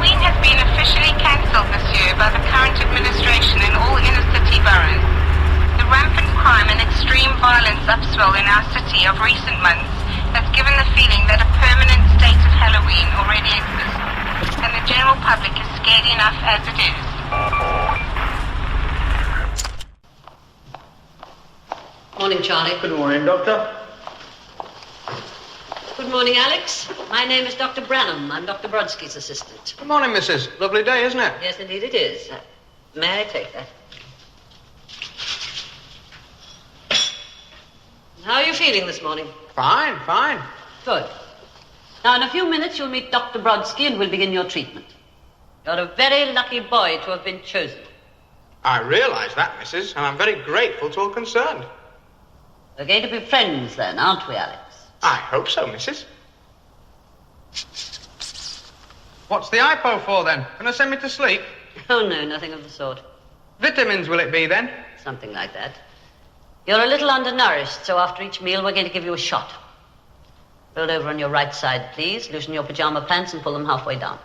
Halloween has been officially cancelled this year by the current administration in all inner-city boroughs. The rampant crime and extreme violence upswell in our city of recent months has given the feeling that a permanent state of Halloween already exists, and the general public is scared enough as it is. Morning, Charlie. Good morning, Doctor. Good morning, Alex. My name is Dr. Branham. I'm Dr. Brodsky's assistant. Good morning, Mrs. Lovely day, isn't it? Yes, indeed it is. May I take that? How are you feeling this morning? Fine, fine. Good. Now, in a few minutes, you'll meet Dr. Brodsky and we'll begin your treatment. You're a very lucky boy to have been chosen. I realise that, Mrs., and I'm very grateful to all concerned. We're going to be friends then, aren't we, Alex? I hope so, Mrs. What's the hypo for, then? Gonna send me to sleep? Oh, no, nothing of the sort. Vitamins, will it be, then? Something like that. You're a little undernourished, so after each meal, we're going to give you a shot. Roll over on your right side, please. Loosen your pajama pants and pull them halfway down.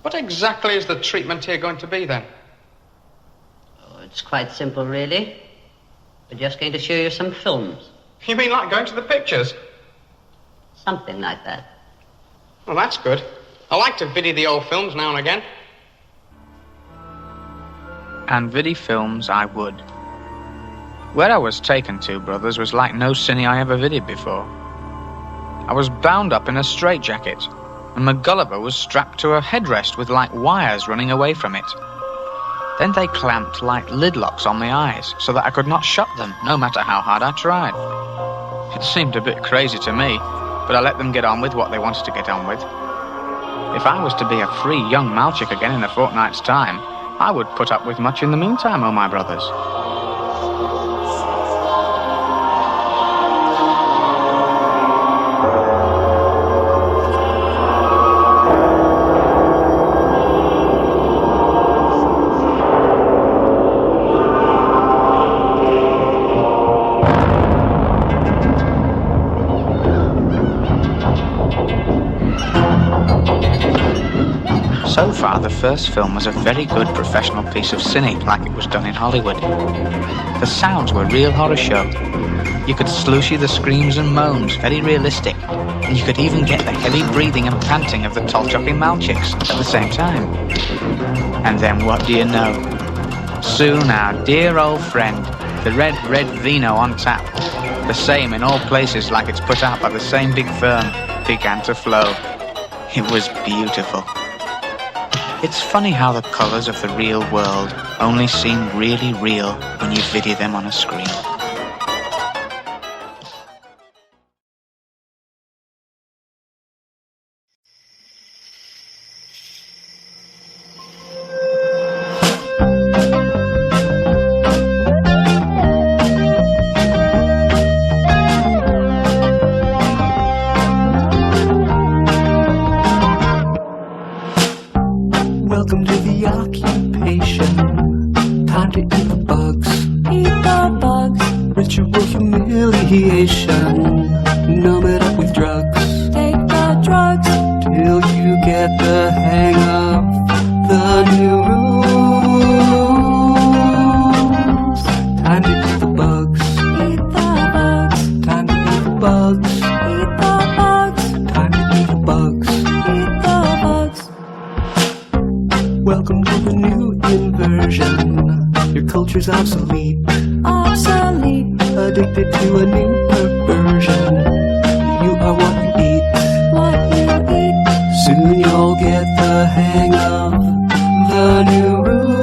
What exactly is the treatment here going to be, then? Oh, it's quite simple, really. We're just going to show you some films. You mean like going to the pictures? Something like that. Well, that's good. I like to viddy the old films now and again. And viddy films I would. Where I was taken to, brothers, was like no cine I ever viddied before. I was bound up in a straitjacket, and McGulliver was strapped to a headrest with like wires running away from it. Then they clamped like lid locks on my eyes so that I could not shut them, no matter how hard I tried. It seemed a bit crazy to me, but I let them get on with what they wanted to get on with. If I was to be a free young Malchick again in a fortnight's time, I would put up with much in the meantime, oh my brothers. So far, the first film was a very good professional piece of cine, like it was done in Hollywood. The sounds were real horror show. You could slooshy the screams and moans, very realistic, and you could even get the heavy breathing and panting of the tall-chopping Malchicks at the same time. And then what do you know? Soon our dear old friend, the red vino on tap, the same in all places like it's put out by the same big firm, began to flow. It was beautiful. It's funny how the colours of the real world only seem really real when you video them on a screen. Welcome to the occupation. Time to eat the bugs. Eat the bugs. Ritual humiliation. Numb it up with drugs. Take the drugs. Till you get the hang of the new rules. Time to eat the bugs. Eat the bugs. Time to eat the bugs. Eat the bugs. Time to eat the bugs. Eat the bugs. Welcome to the new inversion. Your culture's obsolete. Obsolete. Addicted to a new perversion. You are what you eat. What you eat. Soon you'll get the hang of the new rules.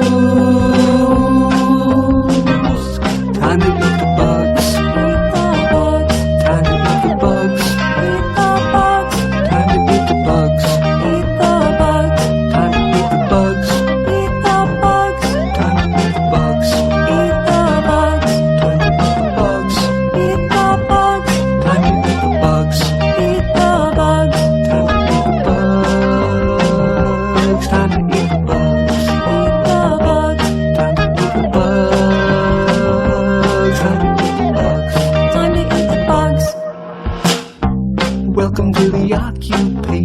Time to eat the bugs. Eat the bugs. Time to eat the bugs. Eat the bugs. Time to eat the bugs. Eat the bugs. Time to eat the bugs. Eat the bugs. Time to eat the bugs. Eat the bugs. Time to eat the bugs. Eat the bugs. Time to eat the bugs. Eat the bugs. Time to eat the bugs. Time to eat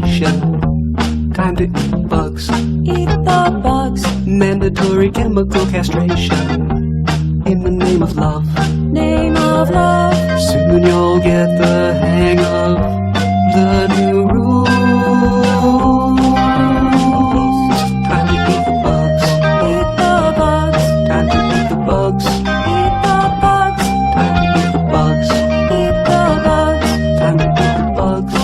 castration. Time to eat the bugs. Eat the bugs. Mandatory chemical castration. In the name of love. Name of love. Soon you'll get the hang of the new rules. Time to eat the bugs. Eat the bugs. Time to eat the bugs. Eat the bugs. Time to eat the bugs. Eat the bugs. Time to eat the bugs.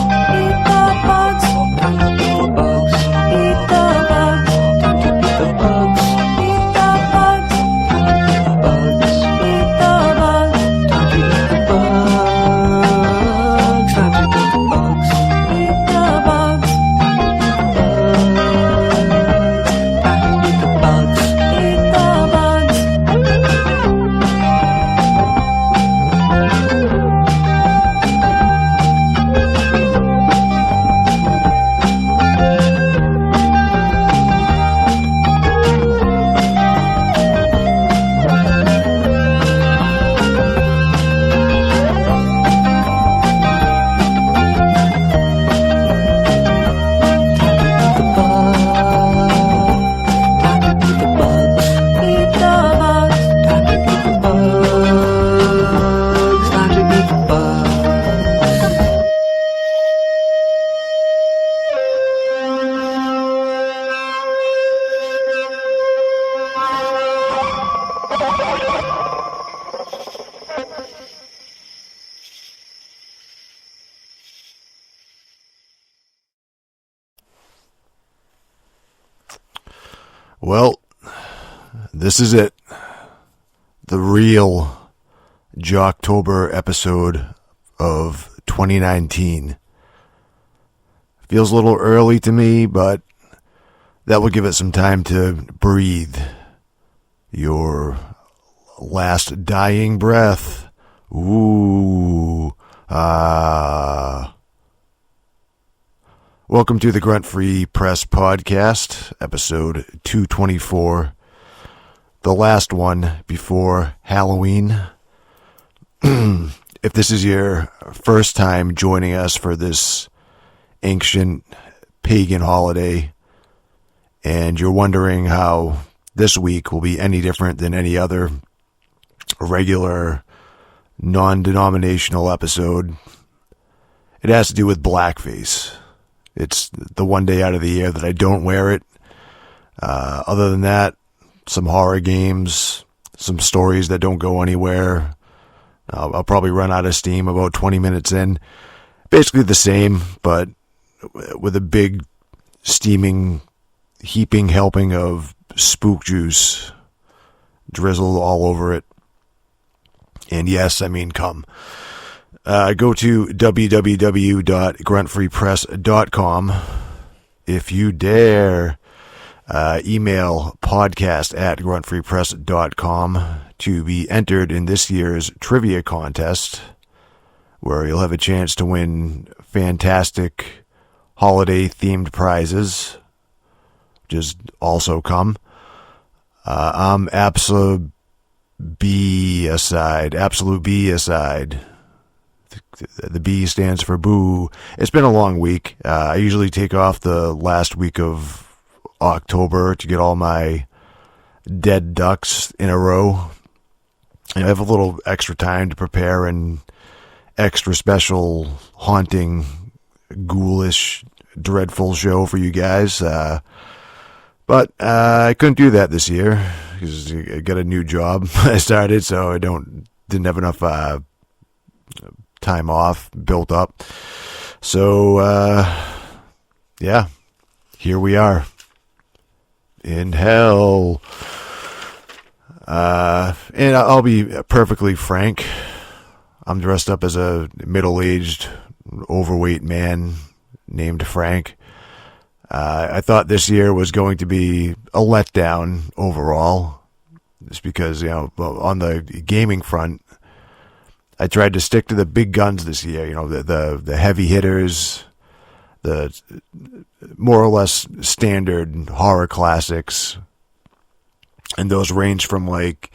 Eat the bugs. Time to eat the bugs. Eat the bugs. Time to eat the bugs. Eat the bugs. Time to eat the bugs. Eat the bugs. Time to eat the bugs. Time to eat the bugs. Eat the bugs. Time to eat the bugs. Eat the bugs. Well, this is it. The real Jocktober episode of 2019. Feels a little early to me, but that will give it some time to breathe. Your last dying breath. Ooh. Welcome to the Grunt Free Press Podcast, episode 224. The last one before Halloween. If this is your first time joining us for this ancient pagan holiday, and you're wondering how this week will be any different than any other regular non-denominational episode, it has to do with blackface. It's the one day out of the year that I don't wear it. Other than that, some horror games, some stories that don't go anywhere. I'll probably run out of steam about 20 minutes in. Basically the same, but with a big, steaming, heaping helping of spook juice drizzled all over it. And yes, I mean come. Go to www.gruntfreepress.com if you dare. Email podcast@gruntfreepress.com to be entered in this year's trivia contest, where you'll have a chance to win fantastic holiday-themed prizes, just also come. I'm absolute B aside. The B stands for boo. It's been a long week. I usually take off the last week of October to get all my dead ducks in a row. I have a little extra time to prepare an extra special, haunting, ghoulish, dreadful show for you guys. But I couldn't do that this year because I got a new job I started, so I didn't have enough time off built up. So, yeah, here we are in hell. And I'll be perfectly frank. I'm dressed up as a middle-aged, overweight man named Frank. I thought this year was going to be a letdown overall. Just because, on the gaming front, I tried to stick to the big guns this year, the heavy hitters, the more or less standard horror classics. And those range from like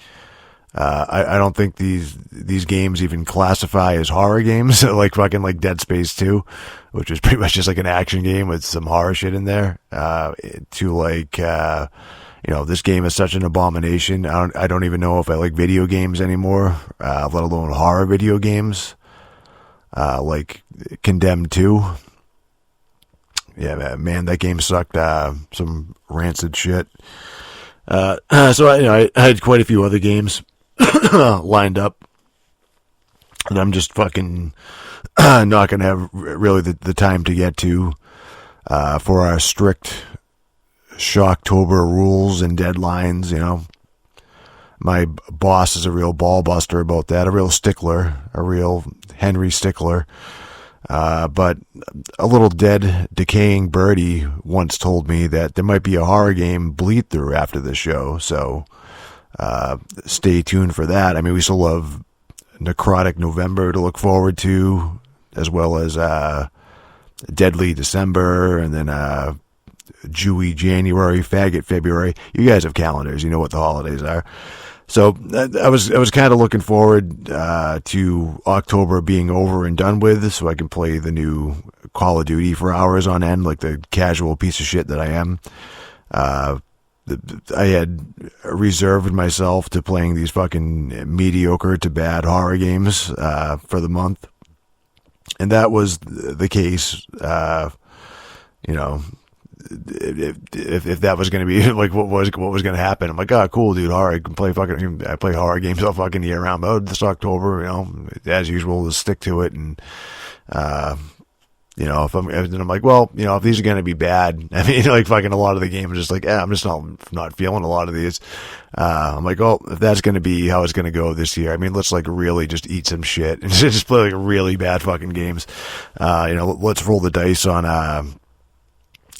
I don't think these games even classify as horror games, like fucking like Dead Space 2, which is pretty much just like an action game with some horror shit in there, to like, this game is such an abomination. I don't even know if I like video games anymore, let alone horror video games, like Condemned 2. Yeah, man, that game sucked, some rancid shit. So I had quite a few other games lined up that I'm just fucking not going to have really the time to get to for our strict Shocktober rules and deadlines. My boss is a real ball buster about that, a real stickler, a real Henry stickler. But a little dead, decaying birdie once told me that there might be a horror game bleed through after the show, so stay tuned for that. I mean, we still have Necrotic November to look forward to, as well as Deadly December, and then Jewy January, Faggot February. You guys have calendars, you know what the holidays are. So I was kind of looking forward to October being over and done with, so I can play the new Call of Duty for hours on end, like the casual piece of shit that I am. I had reserved myself to playing these fucking mediocre to bad horror games for the month, and that was the case. If that was going to be like what was going to happen, I'm like, oh, cool, dude. Horror, I play horror games all fucking year round. But this October, as usual, just stick to it. And I'm like, well, if these are going to be bad, I mean, like fucking a lot of the games, just like, I'm just not feeling a lot of these. I'm like, oh, if that's going to be how it's going to go this year, I mean, let's like really just eat some shit and just play like really bad fucking games. Let's roll the dice on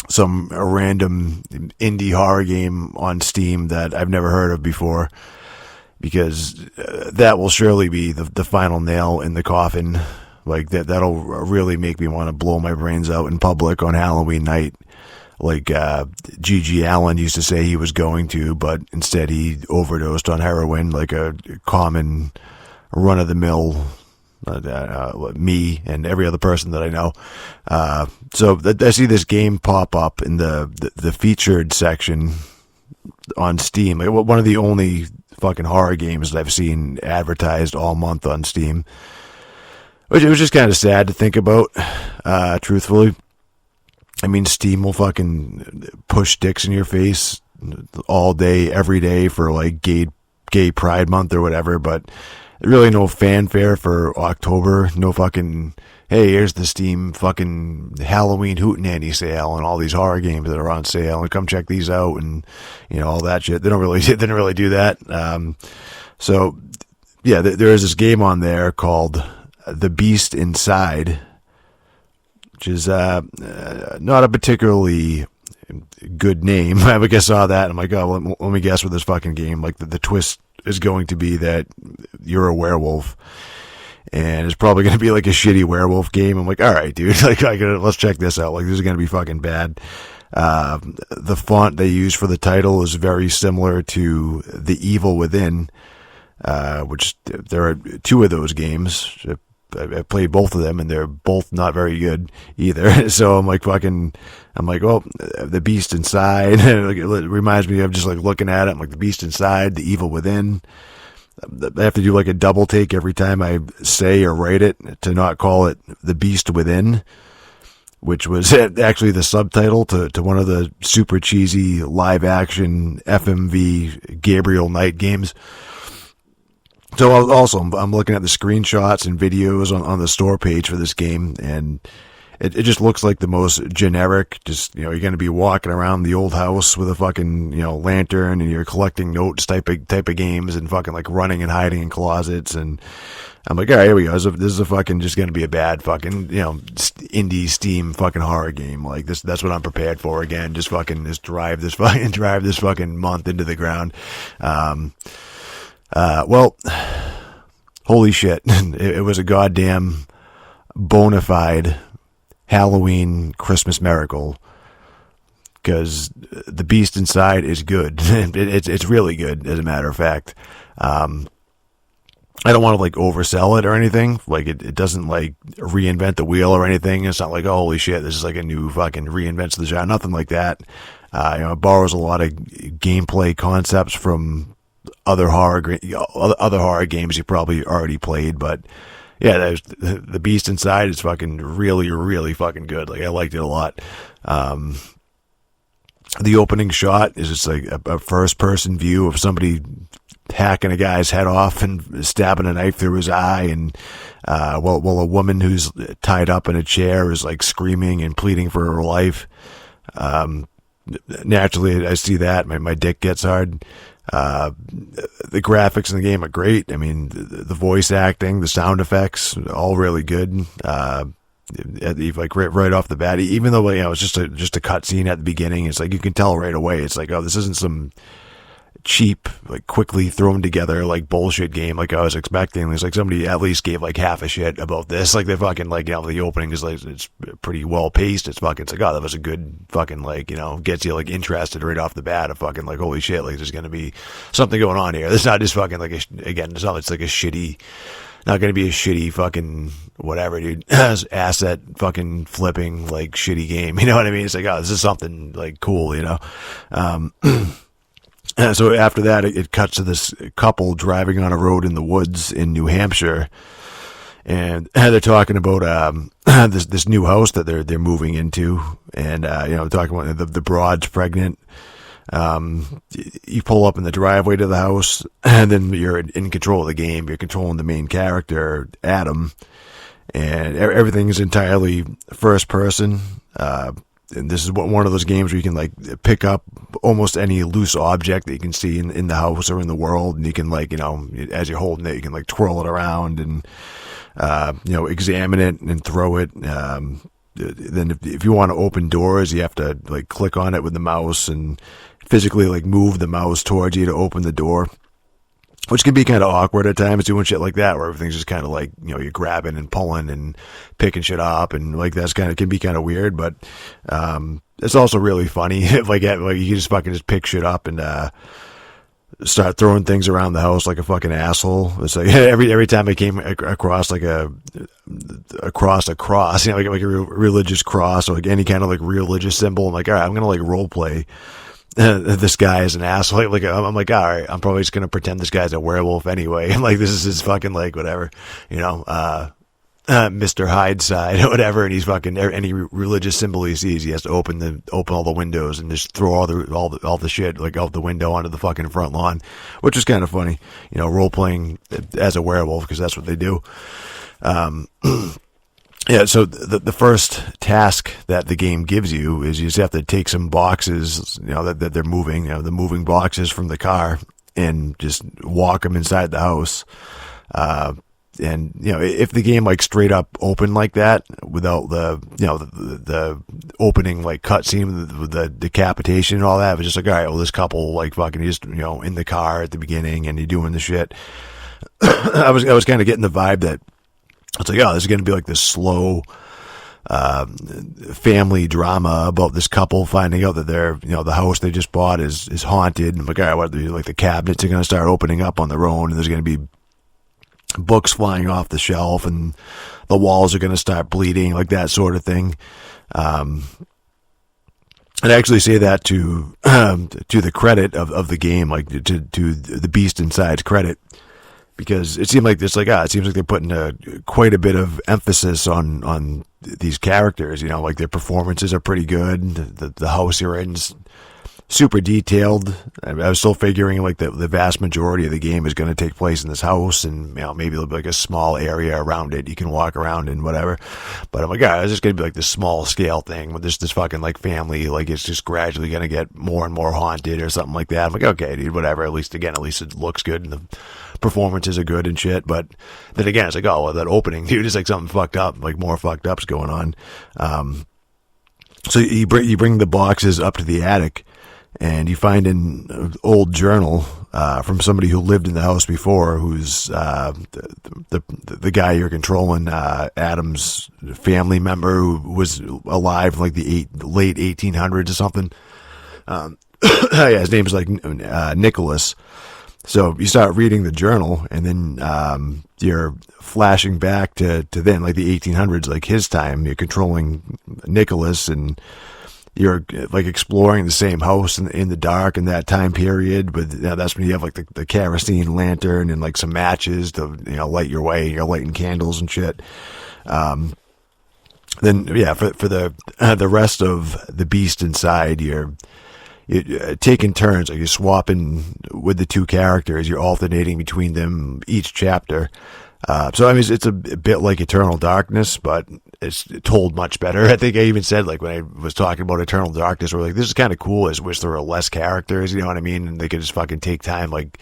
some random indie horror game on Steam that I've never heard of before, because that will surely be the final nail in the coffin. Like that'll really make me want to blow my brains out in public on Halloween night, like G.G. Allen used to say he was going to, but instead he overdosed on heroin, like a common run-of-the-mill me and every other person that I know. So I see this game pop up in the featured section on Steam. Like one of the only fucking horror games that I've seen advertised all month on Steam. Which it was just kind of sad to think about, truthfully. I mean, Steam will fucking push dicks in your face all day, every day for like gay Pride Month or whatever, but really no fanfare for October. No fucking, hey, here's the Steam fucking Halloween Hootenany sale and all these horror games that are on sale, and come check these out, and all that shit. They didn't really do that. So yeah, there is this game on there called The Beast Inside, which is not a particularly good name. I guess saw that and I'm like, oh, well, let me guess with this fucking game. Like the twist is going to be that you're a werewolf, and it's probably going to be like a shitty werewolf game. I'm like, all right, dude, like let's check this out. Like this is going to be fucking bad. The font they use for the title is very similar to The Evil Within, which there are two of those games. I played both of them, and they're both not very good either. So I'm like, well, The Beast Inside. It reminds me of just like looking at it. I'm like, The Beast Inside, The Evil Within. I have to do like a double take every time I say or write it to not call it The Beast Within, which was actually the subtitle to one of the super cheesy live action FMV Gabriel Knight games. So also, I'm looking at the screenshots and videos on the store page for this game, and it just looks like the most generic, just, you're going to be walking around the old house with a fucking, lantern, and you're collecting notes type of games, and fucking like running and hiding in closets. And I'm like, all right, here we go. This is a fucking just going to be a bad fucking, indie Steam fucking horror game. Like this, that's what I'm prepared for again. Just fucking drive this fucking month into the ground. Well, holy shit. It was a goddamn bona fide Halloween Christmas miracle, because The Beast Inside is good. It's really good, as a matter of fact. I don't want to like oversell it or anything. Like it doesn't like reinvent the wheel or anything. It's not like, oh, holy shit, this is like a new fucking reinvents the genre. Nothing like that. It borrows a lot of gameplay concepts from other horror games you probably already played. But yeah, there's the beast inside is fucking really, really fucking good. Like I liked it a lot. The opening shot is just like a first person view of somebody hacking a guy's head off and stabbing a knife through his eye, and while a woman who's tied up in a chair is like screaming and pleading for her life. Naturally, I see that my dick gets hard. The graphics in the game are great. I mean, the voice acting, the sound effects, all really good. Like right off the bat, even though it's just a cutscene at the beginning, it's like you can tell right away. It's like, oh, this isn't some cheap, like quickly thrown together like bullshit game like I was expecting. It's like somebody at least gave like half a shit about this. Like they fucking like, the opening is like, it's pretty well paced. It's like, oh, that was a good fucking like, gets you like interested right off the bat of fucking like, holy shit, like there's gonna be something going on here. It's not just fucking like it's like a shitty, not gonna be a shitty fucking whatever, dude, asset fucking flipping like shitty game. You know what I mean? It's like, oh, this is something like cool, So after that, it cuts to this couple driving on a road in the woods in New Hampshire, and they're talking about this new house that they're moving into, and talking about the broad's pregnant. You pull up in the driveway to the house, and then you're in control of the game. You're controlling the main character, Adam, and everything's entirely first person. And this is one of those games where you can like pick up almost any loose object that you can see in the house or in the world, and you can like, as you're holding it, you can like twirl it around and examine it and throw it. Then if you want to open doors, you have to like click on it with the mouse and physically like move the mouse towards you to open the door, which can be kind of awkward at times doing shit like that, where everything's just kind of like, you're grabbing and pulling and picking shit up, and like can be kind of weird, but it's also really funny. like you just fucking just pick shit up and start throwing things around the house like a fucking asshole. It's like every time I came across like a cross, like a religious cross or like any kind of like religious symbol, I'm like, all right, I'm gonna like role play this guy is an asshole. Like I'm like, all right, I'm probably just gonna pretend this guy's a werewolf anyway. And like this is his fucking like whatever, Mr. Hyde's side or whatever. And he's fucking any religious symbol he sees, he has to open all the windows and just throw all the shit like out the window onto the fucking front lawn, which is kind of funny, role playing as a werewolf, because that's what they do. Yeah, so the first task that the game gives you is you just have to take some boxes, that they're moving, the moving boxes from the car, and just walk them inside the house. And if the game like straight up opened like that without the opening like cutscene with the decapitation and all that, it was just like, all right, well, this couple like fucking just in the car at the beginning and you're doing the shit. I was kind of getting the vibe that it's like, oh, this is going to be like this slow family drama about this couple finding out that the house they just bought is haunted. And I'm like, all right, what like the cabinets are going to start opening up on their own, and there's going to be books flying off the shelf, and the walls are going to start bleeding, like that sort of thing. I'd actually say that to the credit of the game, like to the beast inside's credit, because it seemed like it seems like they're putting quite a bit of emphasis on these characters. Like their performances are pretty good. The house you're in is super detailed. I was still figuring like the vast majority of the game is going to take place in this house, and maybe there'll be like a small area around it you can walk around and whatever. But I'm like, it's just going to be like this small scale thing with this fucking like family, like it's just gradually going to get more and more haunted or something like that. I'm like, okay, dude, whatever. At least it looks good and the performances are good and shit. But then again, it's like, oh, well, that opening, dude, is like something fucked up, like more fucked up's going on. So you bring the boxes up to the attic, and you find an old journal from somebody who lived in the house before, who's the guy you're controlling, Adam's family member who was alive in like the late 1800s or something. Yeah, his name's like Nicholas. So you start reading the journal, and then you're flashing back to then, like the 1800s, like his time. You're controlling Nicholas, and you're like exploring the same house in the dark in that time period. But that's when you have like the kerosene lantern and like some matches to light your way. You're lighting candles and shit. Then yeah, for the rest of the beast inside, you're taking turns, like you're swapping with the two characters. You're alternating between them each chapter. So I mean, it's a bit like Eternal Darkness, but it's told much better. I think I even said, like, when I was talking about Eternal Darkness, we're like, this is kind of cool. I just wish there were less characters, you know what I mean? And they could just fucking take time, like,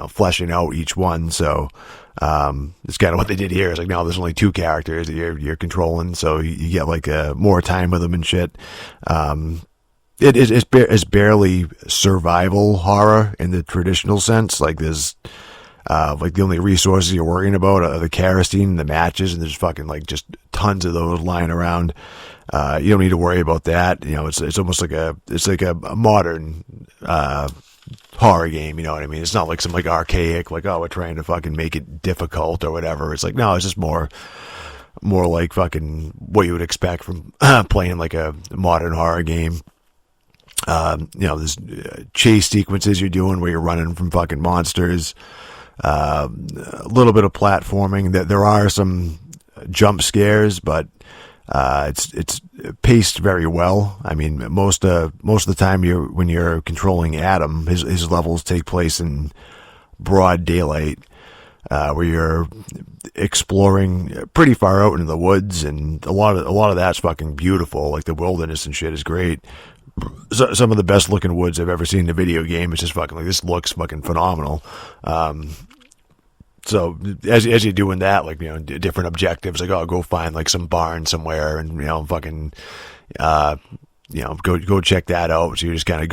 fleshing out each one. So it's kind of what they did here. It's like, no, there's only two characters that you're controlling, so you get like more time with them and shit. It's barely survival horror in the traditional sense. Like there's like the only resources you're worrying about are the kerosene and the matches, and there's fucking like just tons of those lying around. You don't need to worry about that. It's almost like a modern horror game, you know what I mean? It's not like some like archaic, like, oh, we're trying to fucking make it difficult or whatever. It's like, no, it's just more like fucking what you would expect from playing like a modern horror game. There's chase sequences you're doing where you're running from fucking monsters. A little bit of platforming. That there are some jump scares, but it's paced very well. I mean, most of the time when you're controlling Adam, his levels take place in broad daylight, where you're exploring pretty far out into the woods, and a lot of that's fucking beautiful. Like the wilderness and shit is great. So, some of the best looking woods I've ever seen in a video game. It's just fucking like, this looks fucking phenomenal. So as you're doing that, like, different objectives, like, oh, go find like some barn somewhere and, fucking, go check that out. So you're just kind of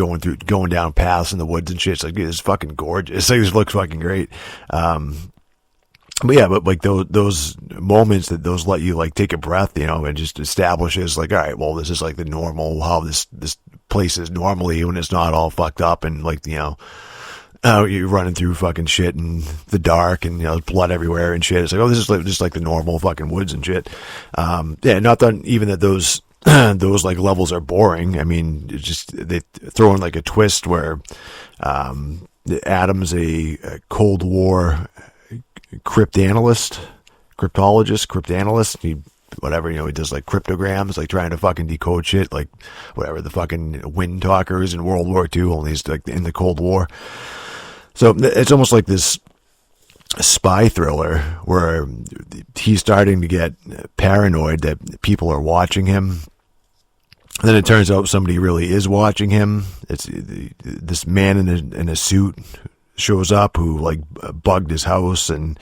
going down paths in the woods and shit. It's like, it's fucking gorgeous. It's like, this looks fucking great. But yeah, but like those moments that those let you like take a breath, and just establishes like, all right, well, this is like the normal, how this place is normally when it's not all fucked up, and like, you're running through fucking shit in the dark, and there's blood everywhere and shit. It's like, oh, this is like just like the normal fucking woods and shit. Yeah, not that even that those those like levels are boring. I mean, it's just they throw in like a twist where Adam's a Cold War cryptologist. He does like cryptograms, like trying to fucking decode shit, like whatever, the fucking wind talkers in World War II, only he's like in the Cold War. So it's almost like this spy thriller where he's starting to get paranoid that people are watching him. And then it turns out somebody really is watching him. It's this man in a suit shows up who like bugged his house, and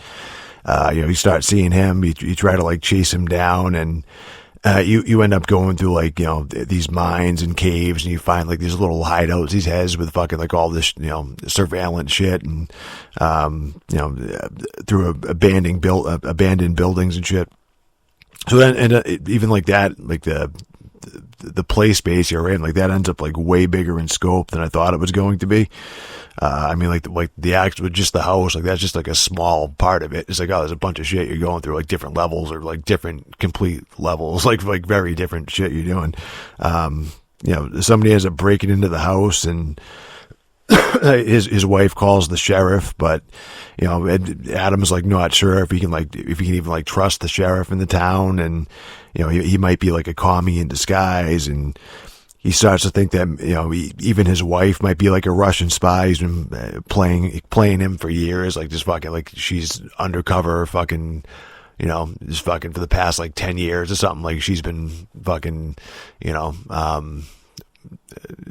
you start seeing him. You try to like chase him down, and you end up going through like these mines and caves, and you find like these little hideouts he has with fucking like all this surveillance shit, and through abandoned buildings and shit. So then, and even like that, like the play space you're in, like that ends up like way bigger in scope than I thought it was going to be. I mean, like the act with just the house, like that's just like a small part of it. It's like, oh, there's a bunch of shit you're going through, like different levels or like different complete levels, like very different shit you're doing. Somebody ends up breaking into the house, and his wife calls the sheriff, but Adam's like not sure if he can even like trust the sheriff in the town, and he might be like a commie in disguise, and he starts to think that even his wife might be like a Russian spy. He's been playing him for years, like just fucking like she's undercover, fucking just fucking for the past like 10 years or something. Like she's been fucking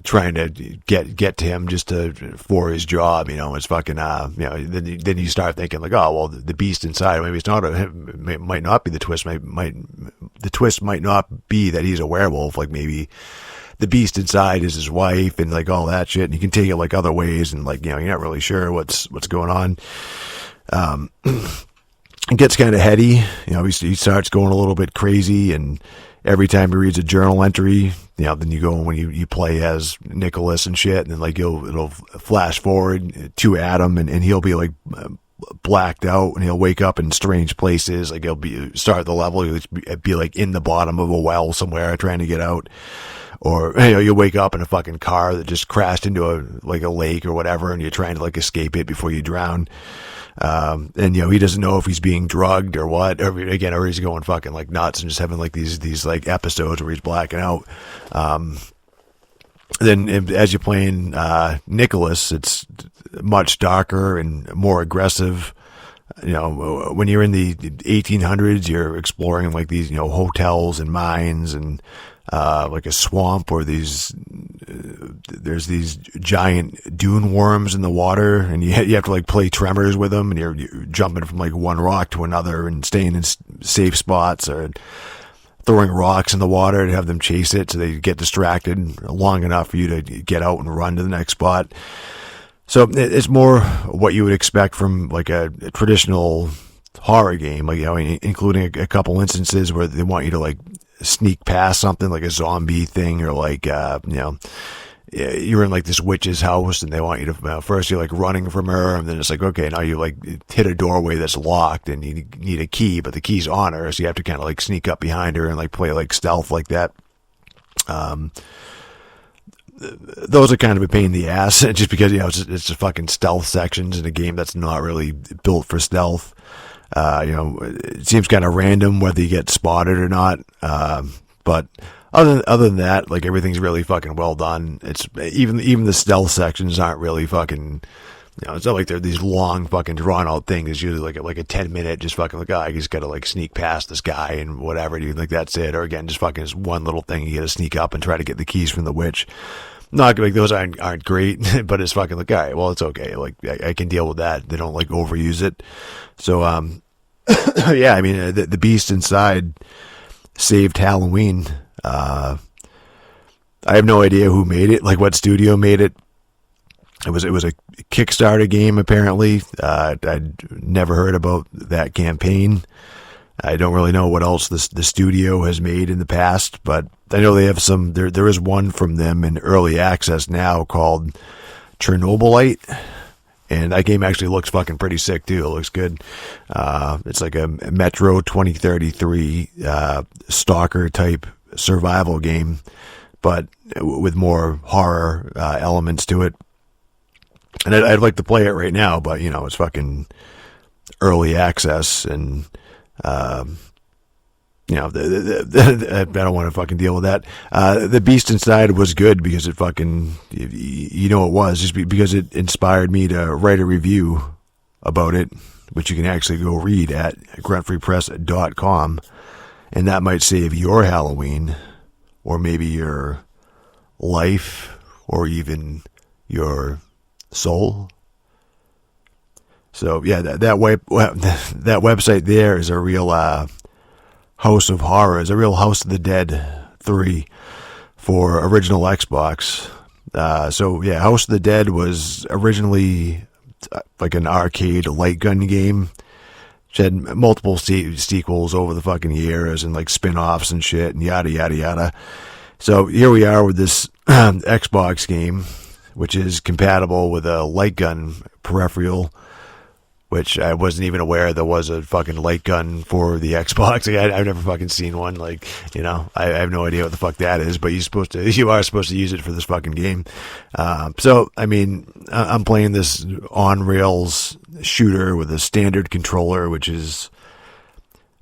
trying to get to him just for his job. It's fucking then you start thinking like, oh well, the beast inside, maybe it's not it might not be the twist. The twist might not be that he's a werewolf. Like maybe the beast inside is his wife, and like all that shit, and you can take it like other ways, and like you're not really sure what's going on. It gets kind of heady, he starts going a little bit crazy, and every time he reads a journal entry, then you go when you play as Nicholas and shit, and then like it'll flash forward to Adam, and he'll be like blacked out, and he'll wake up in strange places. Like he'll start the level, he'll be like in the bottom of a well somewhere trying to get out. Or, you'll wake up in a fucking car that just crashed into a lake or whatever, and you're trying to like escape it before you drown. And he doesn't know if he's being drugged or what, or he's going fucking like nuts and just having like these like episodes where he's blacking out. Then as you're playing, Nicholas, it's much darker and more aggressive. When you're in the 1800s, you're exploring like these, hotels and mines and, like a swamp where there's these giant dune worms in the water, and you have to like play Tremors with them, and you're jumping from like one rock to another and staying in safe spots, or throwing rocks in the water to have them chase it so they get distracted long enough for you to get out and run to the next spot. So it's more what you would expect from like a traditional horror game, like, including a couple instances where they want you to like sneak past something like a zombie thing, or like, you're in like this witch's house and they want you to, first you're like running from her, and then it's like, okay, now you like hit a doorway that's locked and you need a key, but the key's on her. So you have to kind of like sneak up behind her and like play like stealth like that. Those are kind of a pain in the ass just because, it's just fucking stealth sections in a game that's not really built for stealth. It seems kind of random whether you get spotted or not. But other than that, like everything's really fucking well done. It's even the stealth sections aren't really fucking, it's not like they're these long fucking drawn out things. It's usually like a 10-minute just fucking like, I just gotta like sneak past this guy and whatever, dude, like that's it. Or again, just fucking just one little thing, you gotta sneak up and try to get the keys from the witch. Not like those aren't great, but it's fucking like, all right, well, it's okay. Like I can deal with that. They don't like overuse it. So, yeah, I mean, the beast inside saved Halloween. I have no idea who made it, like what studio made it. It was a Kickstarter game, apparently. I'd never heard about that campaign. I don't really know what else the studio has made in the past, but I know they have some. There is one from them in early access now called Chernobylite, and that game actually looks fucking pretty sick too. It looks good. It's like a Metro 2033 stalker type survival game, but with more horror elements to it. And I'd like to play it right now, but it's fucking early access, and I don't want to fucking deal with that. The Beast Inside was good because it fucking, it was just because it inspired me to write a review about it, which you can actually go read at gruntfreepress.com, and that might save your Halloween, or maybe your life, or even your soul. So yeah, that website there is a real House of Horrors, a real House of the Dead 3 for original Xbox. So yeah, House of the Dead was originally like an arcade light gun game. Which had multiple sequels over the fucking years, and like spin-offs and shit, and yada yada yada. So here we are with this Xbox game, which is compatible with a light gun peripheral, which I wasn't even aware there was a fucking light gun for the Xbox. Like, I've never fucking seen one. Like, I have no idea what the fuck that is, but you are supposed to use it for this fucking game. So, I mean, I'm playing this on-rails shooter with a standard controller, which is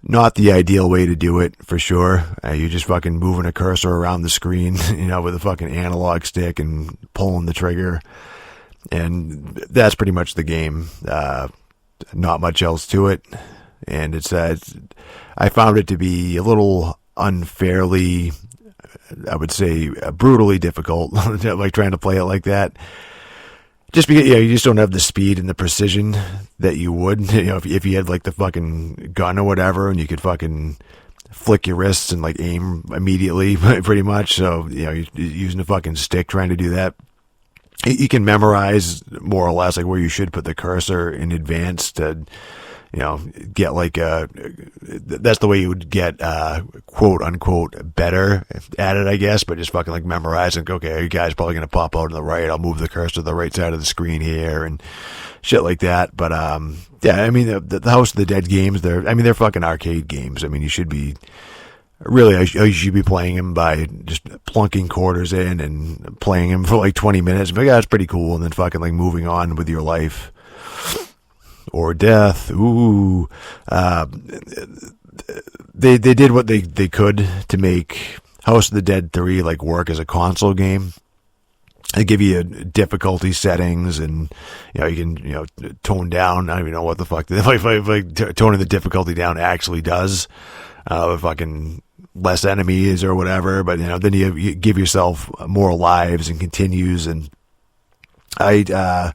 not the ideal way to do it, for sure. You're just fucking moving a cursor around the screen, with a fucking analog stick and pulling the trigger. And that's pretty much the game. Not much else to it, and I found it to be a little unfairly, I would say, brutally difficult, like trying to play it like that. Just because, you just don't have the speed and the precision that you would, if you had like the fucking gun or whatever, and you could fucking flick your wrists and like aim immediately, pretty much. So you're using a fucking stick trying to do that. You can memorize more or less like where you should put the cursor in advance to, get like that's the way you would get quote unquote better at it, I guess, but just fucking like memorizing, okay, you guys probably gonna pop out on the right, I'll move the cursor to the right side of the screen here and shit like that. But yeah, I mean the House of the Dead games, they're fucking arcade games. I mean, you should be you should be playing them by just plunking quarters in and playing them for like 20 minutes. But yeah, that's pretty cool, and then fucking like moving on with your life. Or death. Ooh. They did what they could to make House of the Dead 3 like work as a console game. They give you difficulty settings, and you can tone down. I don't even know what the fuck like toning the difficulty down actually does. Fucking less enemies or whatever, but then you give yourself more lives and continues. And I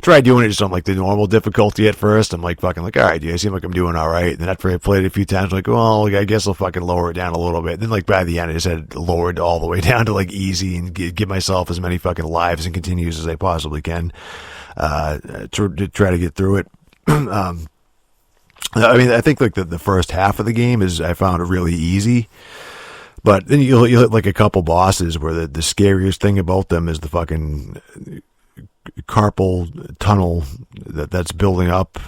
tried doing it just on like the normal difficulty at first. I'm like fucking like, all right, dude, I seem like I'm doing all right. And then after I played it a few times, I'm like, well, I guess I'll fucking lower it down a little bit. And then like by the end, I just had it lowered all the way down to like easy and give myself as many fucking lives and continues as I possibly can to try to get through it. I mean, I think like the first half of the game I found it really easy. But then you'll hit like a couple bosses where the scariest thing about them is the fucking carpal tunnel that's building up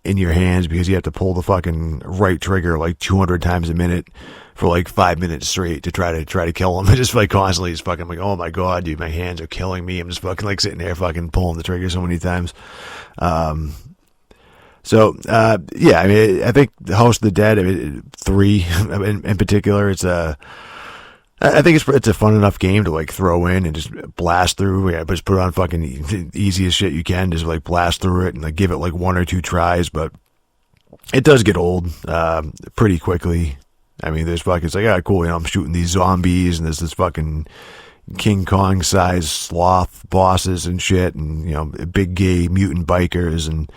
in your hands, because you have to pull the fucking right trigger like 200 times a minute for like 5 minutes straight to try to kill them. Just like constantly just fucking like, oh my god, dude, my hands are killing me. I'm just fucking like sitting there fucking pulling the trigger so many times. So yeah, I mean, I think the House of the Dead 3 in particular, I think it's a fun enough game to like throw in and just blast through. Yeah, just put it on fucking easiest shit you can, just like blast through it and like give it like 1 or 2 tries. But it does get old pretty quickly. I mean, it's like, ah, cool, I'm shooting these zombies and there's this fucking King Kong sized sloth bosses and shit, and big gay mutant bikers, and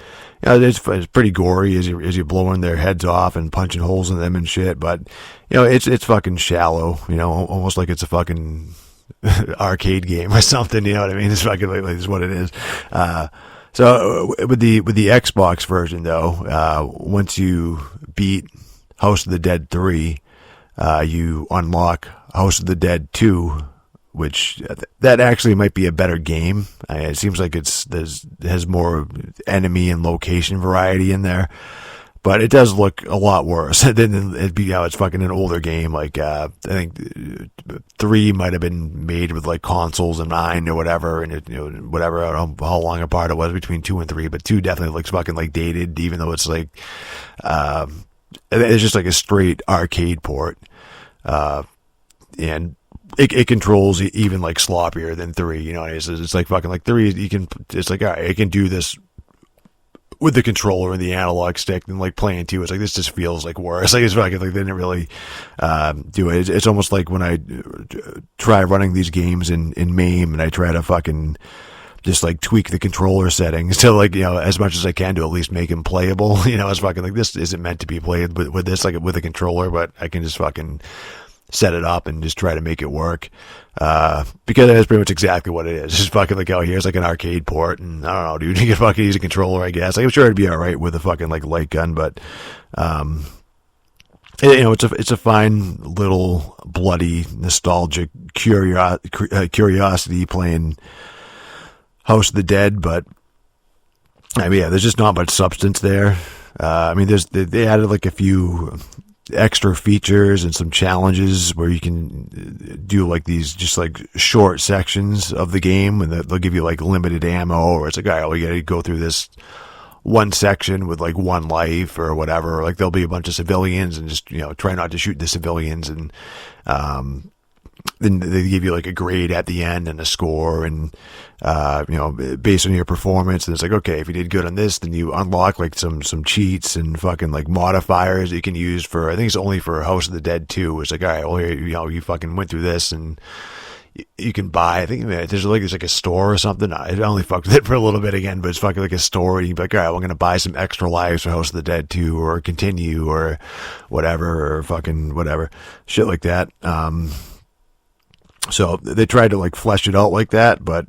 it's pretty gory as you're blowing their heads off and punching holes in them and shit. But it's fucking shallow, almost like it's a fucking arcade game or something. You know what I mean? It's fucking like it's what it is. So with the Xbox version though, once you beat House of the Dead 3, you unlock House of the Dead 2. Which that actually might be a better game. It seems like it has more enemy and location variety in there, but it does look a lot worse than it'd be. It's fucking an older game. Like I think 3 might have been made with like consoles in mind or whatever, and whatever. I don't know how long apart it was between 2 and 3, but 2 definitely looks fucking like dated, even though it's like it's just like a straight arcade port, and it controls even like sloppier than 3, it's like fucking like 3, it's like, all right, I can do this with the controller and the analog stick, and like playing 2, it's like, this just feels like worse. Like it's fucking like they didn't really do it. It's almost like when I try running these games in MAME and I try to fucking just like tweak the controller settings to like, as much as I can to at least make them playable. It's fucking like, this isn't meant to be played with this, like with a controller, but I can just fucking set it up and just try to make it work, because that's pretty much exactly what it is. It's just fucking like, oh, here's like an arcade port, and I don't know, dude, you can fucking use a controller, I guess. Like, I'm sure it'd be alright with a fucking like light gun, but it's a fine little bloody nostalgic curiosity playing House of the Dead. But I mean, yeah, there's just not much substance there. I mean, they added like a few extra features and some challenges where you can do like these just like short sections of the game, and they'll give you like limited ammo, or it's like, all right, well, you gotta go through this one section with like 1 life or whatever. Like there'll be a bunch of civilians, and just try not to shoot the civilians, and then they give you like a grade at the end and a score, and based on your performance. And it's like, okay, if you did good on this, then you unlock like some cheats and fucking like modifiers that you can use for, I think it's only for House of the Dead 2. It's like, all right, well, here, you fucking went through this, and you can buy, I think there's like a store or something. I only fucked with it for a little bit again, but it's fucking like a store, and you can be like, all right, well, I'm going to buy some extra lives for House of the Dead 2, or continue, or whatever, or fucking whatever, shit like that. So they tried to like flesh it out like that, but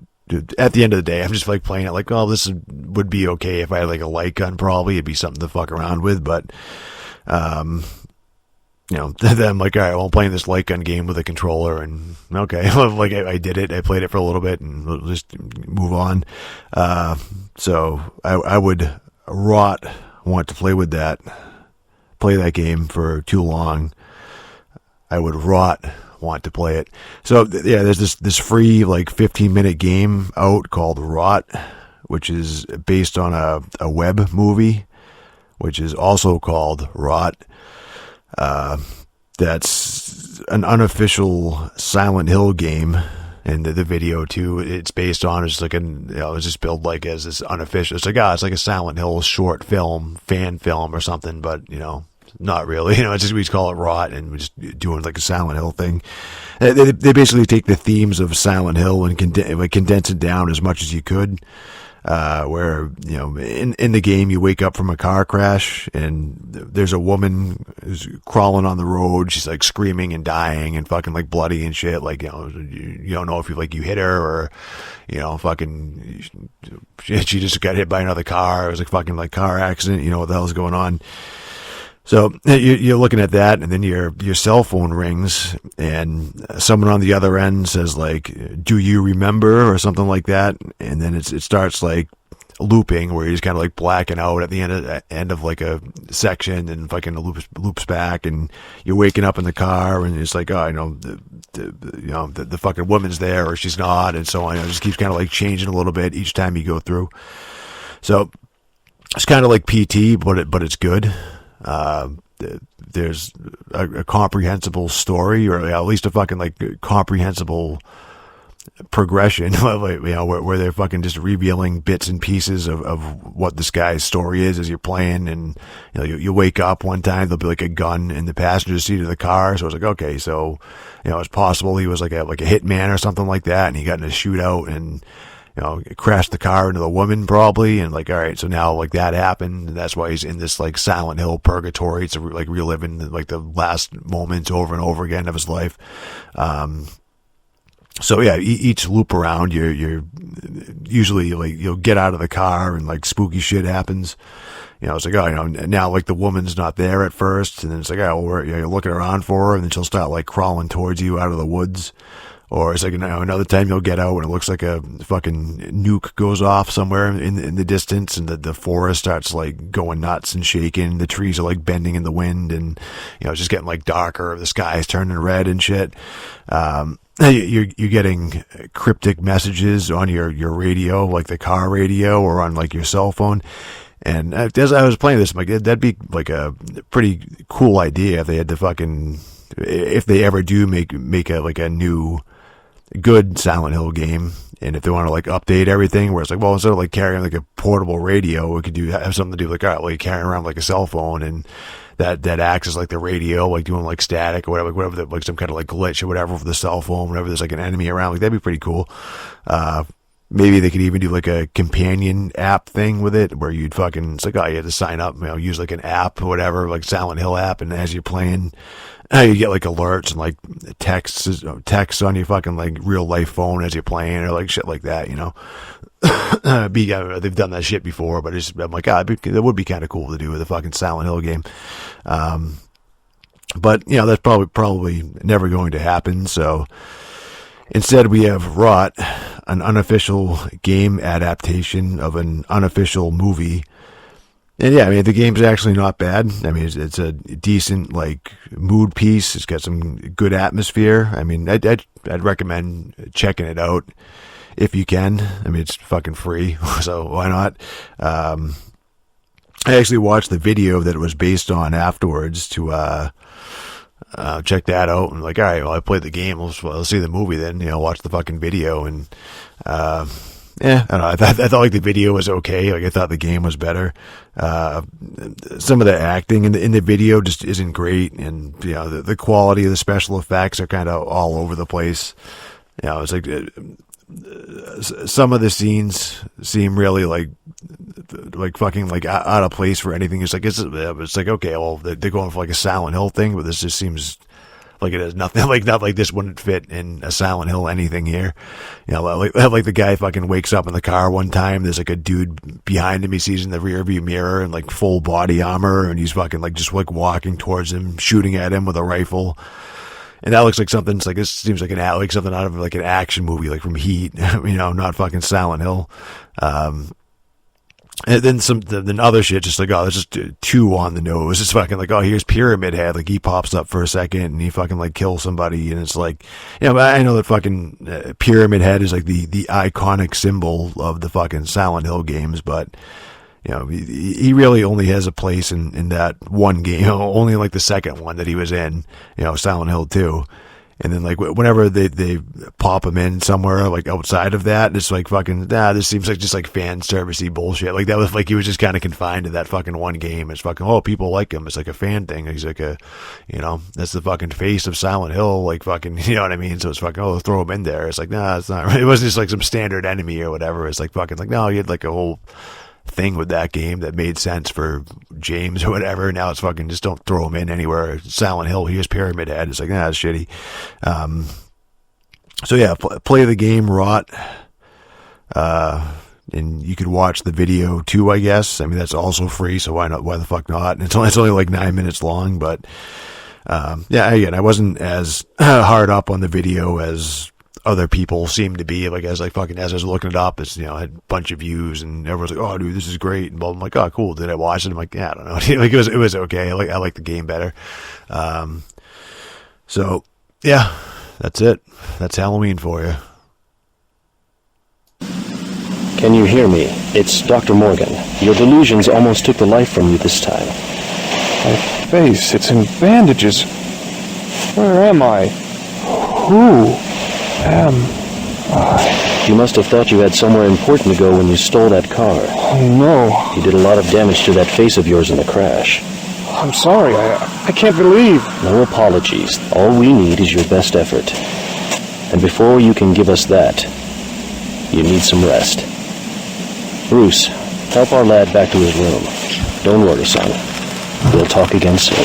at the end of the day, I'm just like playing it like, oh, would be okay if I had like a light gun. Probably it'd be something to fuck around with, but then I'm like, all right, well, I'm playing this light gun game with a controller, and okay, like I did it. I played it for a little bit, and we'll just move on. So I would want to play with that, play that game for too long. I would want to play it. So yeah, there's this free like 15-minute game out called Rot, which is based on a web movie, which is also called Rot. That's an unofficial Silent Hill game, and the video too. It's based on it's like it's just billed like as this unofficial. It's like it's like a Silent Hill short film, fan film or something, but not really. It's just we just call it Rot, and we're just doing like a Silent Hill thing. They basically take the themes of Silent Hill and condense it down as much as you could. Where in the game you wake up from a car crash and there's a woman who's crawling on the road. She's like screaming and dying and fucking like bloody and shit. Like you don't know if you hit her or fucking she just got hit by another car. It was like fucking like car accident. What the hell's going on? So you're looking at that, and then your cell phone rings, and someone on the other end says like, "Do you remember?" or something like that, and then it starts like looping where he's kind of like blacking out at the end of like a section, and fucking loops back, and you're waking up in the car, and it's like, the fucking woman's there or she's not, and so on. It just keeps kind of like changing a little bit each time you go through. So it's kind of like PT, but it's good. There's a comprehensible story, or at least a fucking like comprehensible progression, where they're fucking just revealing bits and pieces of what this guy's story is as you're playing. And you wake up one time, there'll be like a gun in the passenger seat of the car. So it's like, okay, so it's possible he was like a hitman or something like that, and he got in a shootout and crashed the car into the woman probably, and like, all right, so now like that happened, and that's why he's in this like Silent Hill purgatory. It's like reliving like the last moments over and over again of his life. So yeah, each loop around, you're usually like you'll get out of the car and like spooky shit happens. It's like, now like the woman's not there at first, and then it's like, you're looking around for her, and then she'll start like crawling towards you out of the woods. Or it's like, another time you'll get out and it looks like a fucking nuke goes off somewhere in the distance, and the forest starts like going nuts and shaking. The trees are like bending in the wind, and it's just getting like darker. The sky's turning red and shit. You're getting cryptic messages on your radio, like the car radio, or on like your cell phone. And as I was playing this, I'm like, that'd be like a pretty cool idea if they had to if they ever do make a new good Silent Hill game, and if they want to like update everything, where it's like, well, instead of like carrying like a portable radio, we could have something to do like, all right, well, you're carrying around like a cell phone, and that acts as like the radio, like doing like static or whatever, like some kind of like glitch or whatever for the cell phone, whenever there's like an enemy around. Like that'd be pretty cool. Maybe they could even do like a companion app thing with it, where you'd it's like, you had to sign up, use like an app or whatever, like Silent Hill app, and as you're playing, you get like alerts and like texts on your fucking like real life phone as you're playing, or like shit like that, they've done that shit before, but I'm like, that would be kind of cool to do with a fucking Silent Hill game. But that's probably never going to happen. So instead, we have Rot, an unofficial game adaptation of an unofficial movie. And yeah, the game's actually not bad. It's a decent like mood piece. It's got some good atmosphere. I'd recommend checking it out if you can. It's fucking free, so why not? I actually watched the video that it was based on afterwards to check that out, and like, all right, well, I played the game, let's see the movie then, watch the fucking video. And I don't know, I thought like the video was okay. Like I thought the game was better. Some of the acting in the video just isn't great, and the quality of the special effects are kind of all over the place. It's like some of the scenes seem really like fucking like out of place for anything. It's like okay, well, they're going for like a Silent Hill thing, but this just seems Like it is nothing. Like not like this wouldn't fit in a Silent Hill anything here. You know, like the guy fucking wakes up in the car one time. There's like a dude behind him. He sees in the rearview mirror and like full body armor, and he's fucking like just like walking towards him, shooting at him with a rifle. And that looks like something. It's like this seems like like something out of like an action movie, like from Heat. You know, not fucking Silent Hill. And then other shit, just like, oh, there's just too on the nose. It's fucking like, oh, here's Pyramid Head. Like, he pops up for a second and he fucking, like, kills somebody. And it's like, you know, I know that fucking Pyramid Head is, like, the iconic symbol of the fucking Silent Hill games, but, you know, he really only has a place in that one game, you know, only, like, the second one that he was in, you know, Silent Hill 2. And then, like, whenever they pop him in somewhere, like, outside of that, it's like fucking, this seems like just, like, fan servicey bullshit. Like, that was, like, he was just kind of confined to that fucking one game. It's fucking, oh, people like him. It's like a fan thing. He's like a, you know, that's the fucking face of Silent Hill, like, fucking, you know what I mean? So it's fucking, oh, throw him in there. It's like, nah, it's not, it wasn't just, like, some standard enemy or whatever. It's like fucking, like, no, he had, like, a whole thing with that game that made sense for James or whatever. Now it's fucking just don't throw him in anywhere. Silent Hill, here's Pyramid Head. It's like, that's shitty. So yeah, play the game Rot. And you could watch the video too, I guess. I mean, that's also free, so why not? Why the fuck not? And it's only like 9 minutes long, but yeah, again, I wasn't as hard up on the video as other people seem to be. Like, as I was looking it up, it's, you know, had a bunch of views and everyone's like, oh dude, this is great. And I'm like, oh cool, did I watch it? I'm like, yeah, I don't know. Like, it was okay. I like the game better. So yeah, that's it. That's Halloween for you. Can you hear me? It's Dr. Morgan. Your delusions almost took the life from you this time. My face, it's in bandages. Where am I? Who am I? You must have thought you had somewhere important to go when you stole that car. Oh no. You did a lot of damage to that face of yours in the crash. I'm sorry, I can't believe... No apologies. All we need is your best effort. And before you can give us that, you need some rest. Bruce, help our lad back to his room. Don't worry, son. We'll talk again soon.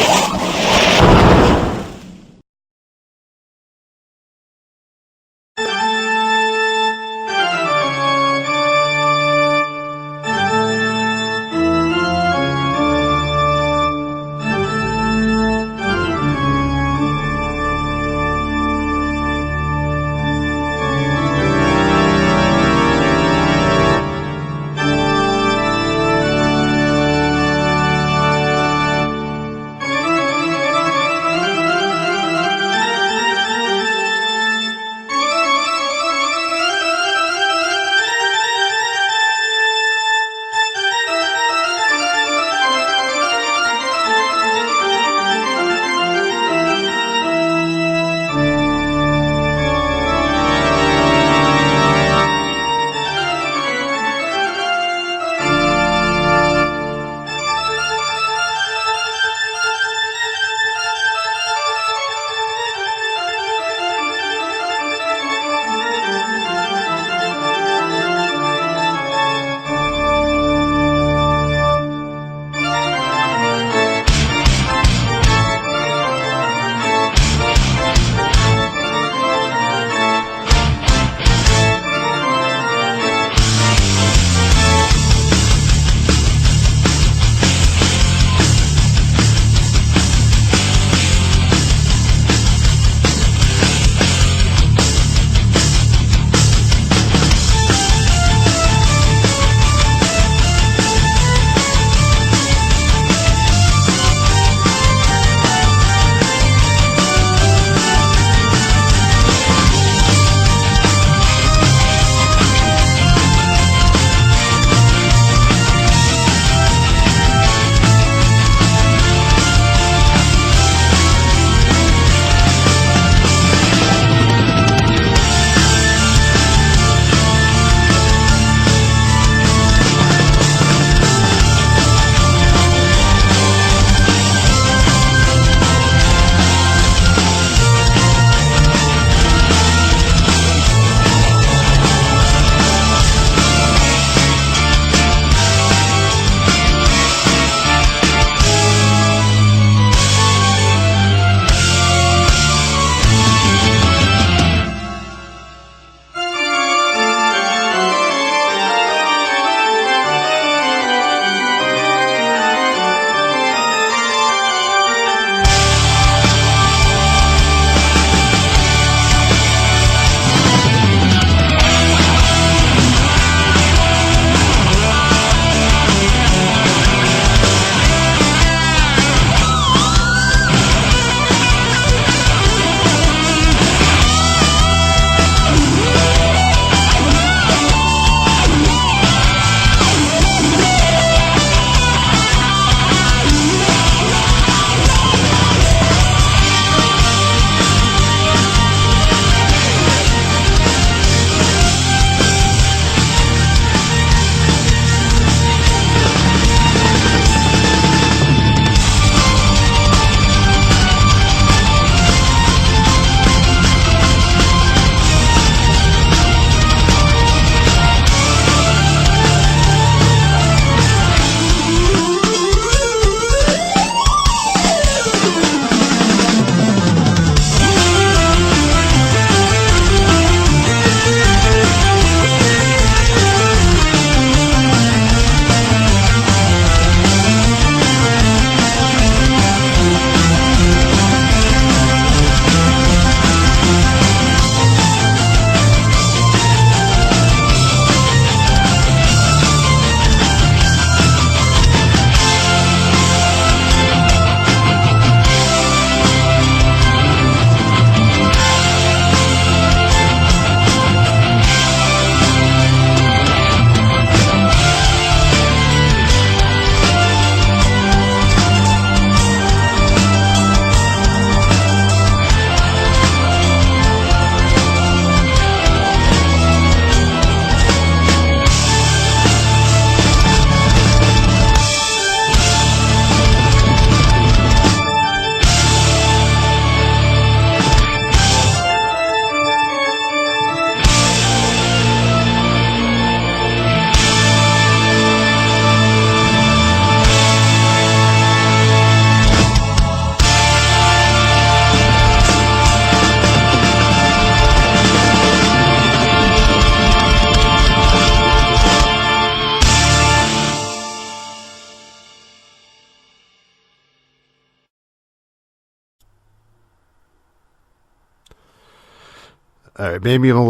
All right, maybe I'm a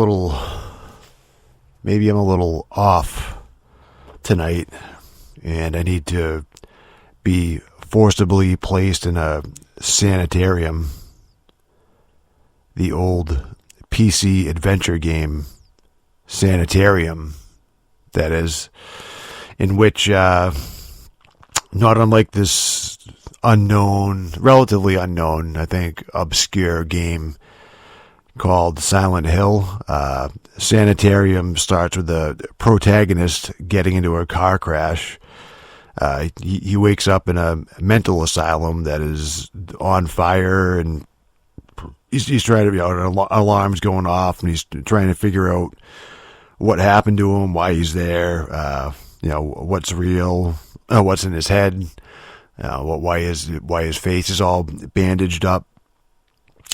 little off tonight, and I need to be forcibly placed in a sanitarium. The old PC adventure game Sanitarium, that is, in which, not unlike this relatively unknown, I think, obscure game called Silent Hill, Sanitarium starts with the protagonist getting into a car crash. He wakes up in a mental asylum that is on fire, and he's trying to, an alarm's going off, and he's trying to figure out what happened to him, why he's there, what's real, what's in his head, why his face is all bandaged up.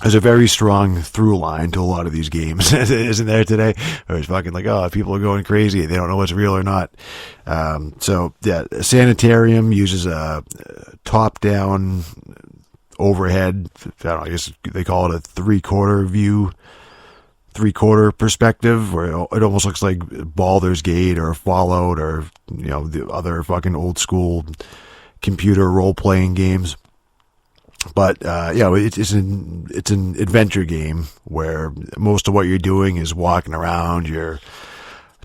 There's a very strong through line to a lot of these games, isn't there today? Or it's fucking like, oh, people are going crazy. They don't know what's real or not. Sanitarium uses a top-down overhead. I don't know, I guess they call it a three-quarter perspective, where it almost looks like Baldur's Gate or Fallout or, the other fucking old-school computer role-playing games. But it's an adventure game where most of what you're doing is walking around. You're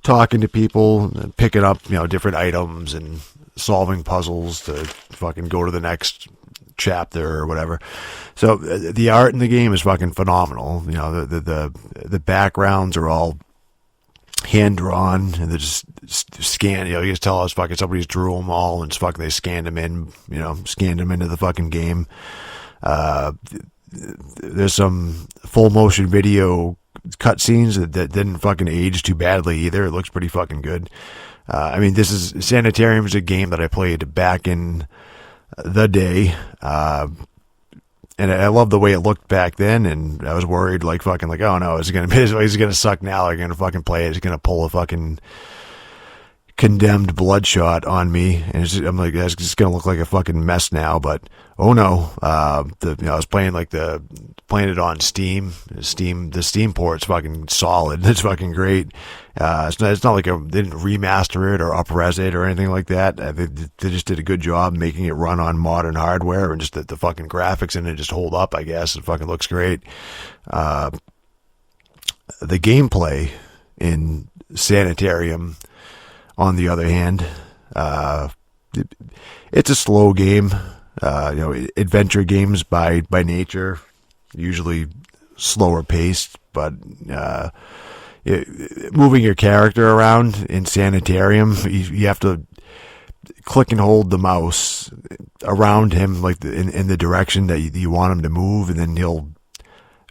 talking to people, picking up different items, and solving puzzles to fucking go to the next chapter or whatever. So the art in the game is fucking phenomenal. The backgrounds are all hand drawn, and they're just scanned. You just tell us fucking somebody's drew them all, and fucking they scanned them in. Scanned them into the fucking game. There's some full motion video cutscenes that didn't fucking age too badly either. It looks pretty fucking good. Sanitarium is a game that I played back in the day. And I love the way it looked back then, and I was worried, oh no, is it gonna suck now? I'm gonna fucking play it. It's gonna pull a fucking condemned bloodshot on me, and I'm like, it's just gonna look like a fucking mess now. But oh no, I was playing it on Steam. The Steam port's fucking solid. It's fucking great. It's not like they didn't remaster it or up-res it or anything like that. They just did a good job making it run on modern hardware, and just the fucking graphics in it just hold up, I guess. It fucking looks great. The gameplay in Sanitarium, on the other hand, it's a slow game. Adventure games by nature, usually slower paced, but moving your character around in Sanitarium, you have to click and hold the mouse around him, like in the direction that you want him to move, and then he'll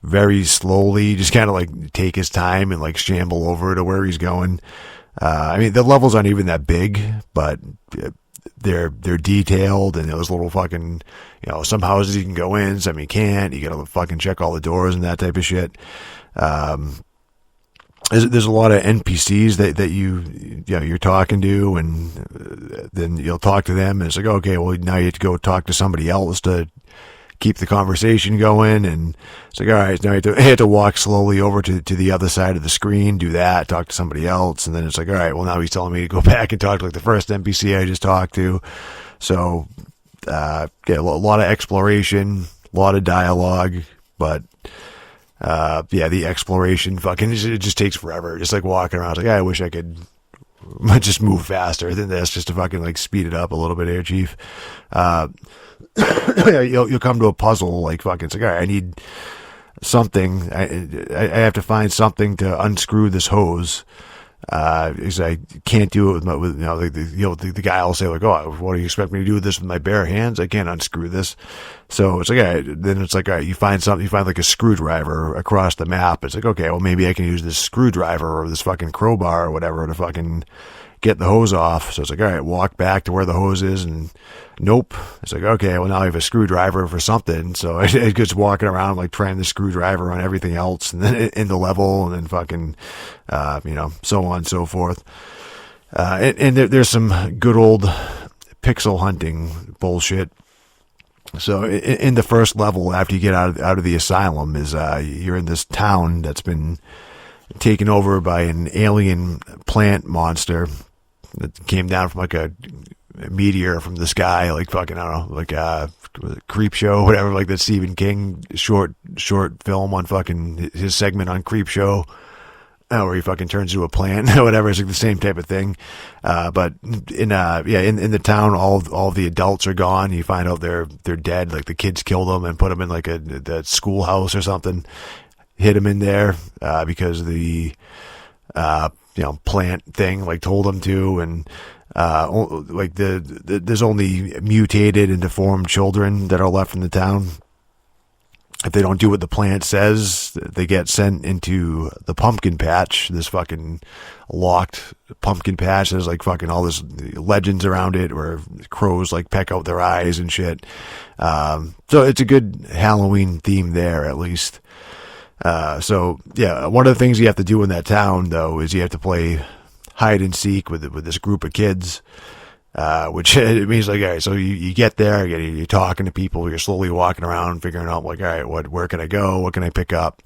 very slowly just kind of like take his time and like shamble over to where he's going. The levels aren't even that big, but they're detailed, and those little fucking, some houses you can go in, some you can't. You gotta fucking check all the doors and that type of shit. There's a lot of NPCs that you're talking to, and then you'll talk to them, and it's like, okay, well, now you have to go talk to somebody else to keep the conversation going, and it's like, all right, now you have to walk slowly over to the other side of the screen, do that, talk to somebody else, and then it's like, all right, well, now he's telling me to go back and talk to like the first NPC I just talked to. So a lot of exploration, a lot of dialogue, but the exploration fucking it just takes forever. Just like walking around, it's like, I wish I could just move faster than this, just to fucking like speed it up a little bit, Air Chief. You'll come to a puzzle, like fucking, it's like, all right, I need something. I have to find something to unscrew this hose. Because I can't do it with the guy will say like, oh, what do you expect me to do with this with my bare hands? I can't unscrew this. So it's like, all right, then it's like, all right, you find like a screwdriver across the map. It's like, okay, well, maybe I can use this screwdriver or this fucking crowbar or whatever to fucking get the hose off. So it's like, all right, walk back to where the hose is, and nope. It's like, okay, well, now I have a screwdriver for something. So it gets walking around like trying the screwdriver on everything else, and then in the level, and then fucking, so on and so forth. And there's some good old pixel hunting bullshit. So in the first level, after you get out of the asylum, is you're in this town that's been taken over by an alien plant monster that came down from like a meteor from the sky, like fucking, I don't know, like Creep Show, whatever, like that Stephen King short film on fucking his segment on Creep Show, where he fucking turns into a plant or whatever. It's like the same type of thing. But in the town, all the adults are gone. You find out they're dead. Like the kids killed them and put them in like the schoolhouse or something. Hit them in there, because the, plant thing like told them to, and, like there's only mutated and deformed children that are left in the town. If they don't do what the plant says, they get sent into the pumpkin patch, this fucking locked pumpkin patch. There's like fucking all this legends around it where crows like peck out their eyes and shit. So it's a good Halloween theme there, at least. So yeah, one of the things you have to do in that town though is you have to play hide and seek with this group of kids. Which it means like, all right, so you get there, you're talking to people, you're slowly walking around, figuring out like, all right, where can I go? What can I pick up?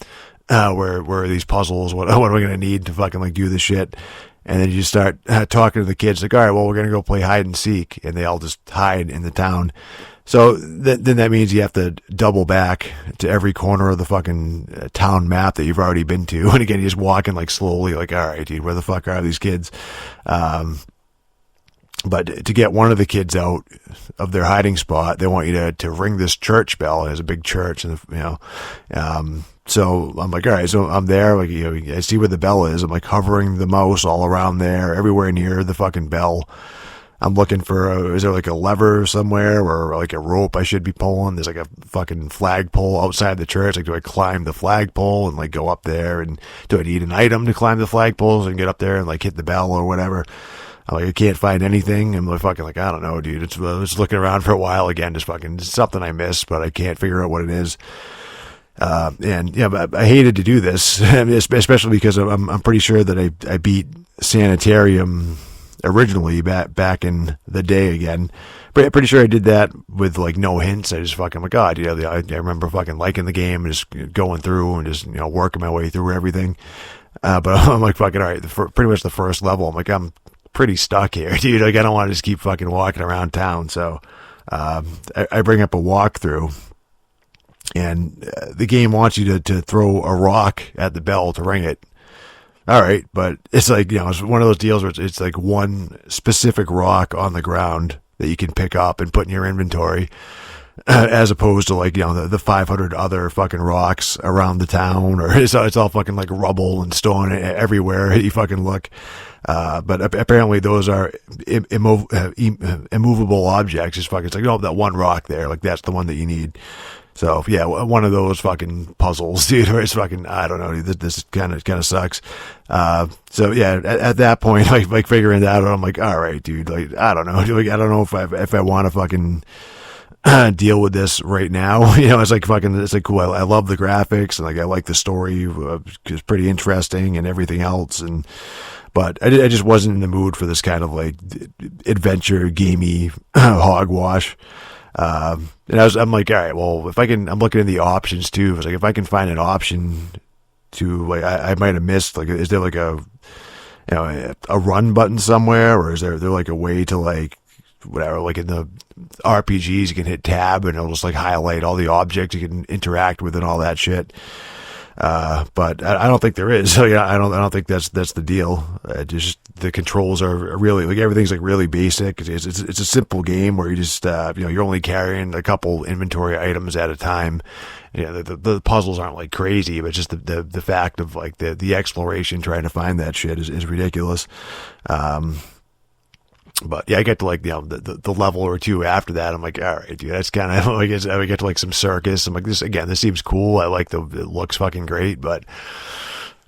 Where are these puzzles? What am I going to need to fucking like do this shit? And then you just start talking to the kids like, all right, well, we're going to go play hide and seek. And they all just hide in the town. So then that means you have to double back to every corner of the fucking town map that you've already been to. And again, you're just walking like slowly, like, all right, dude, where the fuck are these kids? But to get one of the kids out of their hiding spot, they want you to ring this church bell. There's a big church, and so I'm like, all right, so I'm there, like, I see where the bell is. I'm like hovering the mouse all around there, everywhere near the fucking bell. I'm looking for, is there like a lever somewhere or like a rope I should be pulling? There's like a fucking flagpole outside the church. Like, do I climb the flagpole and like go up there? And do I need an item to climb the flagpoles and get up there and like hit the bell or whatever? I'm like, I can't find anything. I'm like, fucking like, I don't know, dude. I was looking around for a while again, just fucking something I missed, but I can't figure out what it is. And yeah, but I hated to do this, especially because I'm pretty sure that I beat Sanitarium originally back in the day again. But pretty sure I did that with like no hints. I just fucking, my God, I remember fucking liking the game and just going through and just, working my way through everything. But I'm like, fucking, all right, pretty much the first level. I'm like, I'm pretty stuck here, dude. Like, I don't want to just keep fucking walking around town. So, I bring up a walkthrough, and the game wants you to throw a rock at the bell to ring it. All right, but it's like, it's one of those deals where it's like one specific rock on the ground that you can pick up and put in your inventory, as opposed to like, the 500 other fucking rocks around the town, or it's all fucking like rubble and stone everywhere you fucking look. But apparently those are immovable objects. It's fucking, it's like, that one rock there, like that's the one that you need. So yeah, one of those fucking puzzles, dude, where it's fucking, I don't know, this kind of sucks. So yeah, at that point, like figuring that out, I'm like, all right, dude, like, I don't know, like, I don't know if I want to fucking deal with this right now. It's like fucking, it's like cool. I love the graphics and like I like the story. It's pretty interesting and everything else. But I just wasn't in the mood for this kind of like adventure gamey hogwash. And I'm like, all right, well, I'm looking at the options too. It's like, if I can find an option to, like, I might have missed, like, is there like a run button somewhere, or is there like a way to like, whatever, like in the RPGs, you can hit tab and it'll just like highlight all the objects you can interact with and all that shit. But I don't think there is. So yeah, I don't think that's the deal. Just the controls are really, like, everything's like really basic. It's a simple game where you just, you're only carrying a couple inventory items at a time. The puzzles aren't like crazy, but just the fact of like the exploration trying to find that shit is ridiculous. But yeah, I get to like, the level or two after that. I'm like, all right, dude, that's kind of like, I get to like some circus. I'm like, this seems cool. I like it looks fucking great, but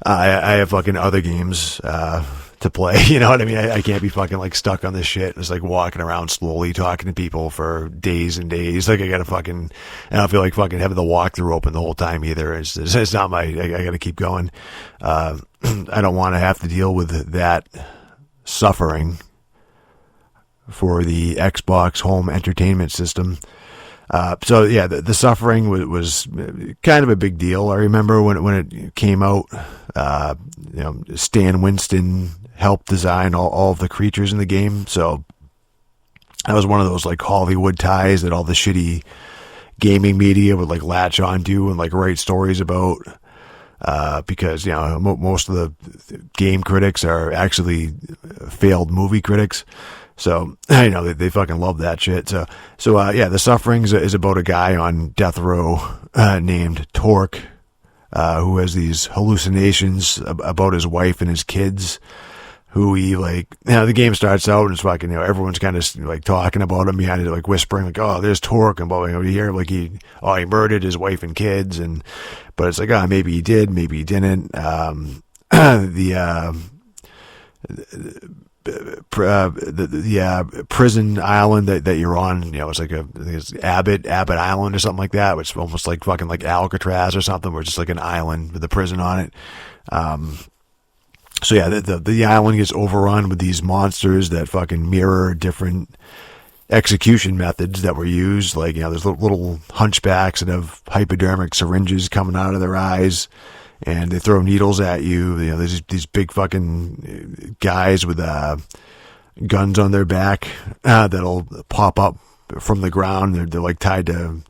I have fucking other games, to play. You know what I mean? I can't be fucking like stuck on this shit. It's like walking around slowly talking to people for days and days. Like, I gotta fucking, I don't feel like fucking having the walkthrough open the whole time either. It's not I gotta keep going. I don't want to have to deal with that suffering for the Xbox home entertainment system. So yeah, the Suffering was kind of a big deal. I remember when it came out, Stan Winston helped design all of the creatures in the game. So that was one of those like Hollywood ties that all the shitty gaming media would like latch onto and like write stories about. Because, most of the game critics are actually failed movie critics. So, they fucking love that shit. So, The Suffering is about a guy on death row, named Torque, who has these hallucinations about his wife and his kids, who he the game starts out and it's fucking, everyone's kind of like talking about him behind it, like whispering like, oh, there's Torque, and you hear like he murdered his wife and kids, but it's like, oh, maybe he did, maybe he didn't. The prison island that you're on, it's like it's Abbott Island or something like that, which is almost like fucking like Alcatraz or something, where it's just like an island with a prison on it. So yeah, the island gets overrun with these monsters that fucking mirror different execution methods that were used. Like, there's little hunchbacks that have hypodermic syringes coming out of their eyes, and they throw needles at you. There's these big fucking guys with guns on their back that'll pop up from the ground. They're like tied to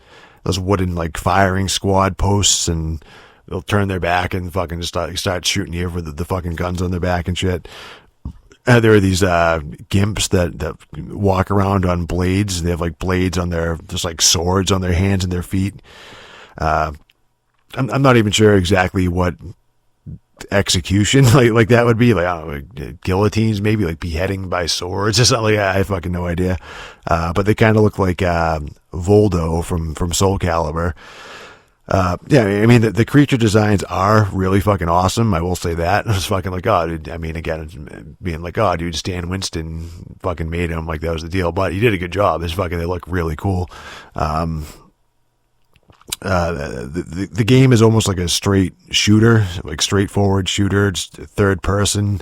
those wooden like firing squad posts, and they'll turn their back and fucking just start shooting you with the fucking guns on their back and shit. There are these gimps that walk around on blades. They have like blades on just like swords on their hands and their feet. I'm not even sure exactly what execution like that would be. Like, I don't know, guillotines, maybe like beheading by swords or something like that. I have fucking no idea. But they kind of look like Voldo from Soul Calibur. The creature designs are really fucking awesome. I will say that. I was fucking like, oh, dude, again, being like, oh, dude, Stan Winston fucking made him, like that was the deal. But he did a good job. They look really cool. The game is almost like a straight shooter, like straightforward shooter. It's third person.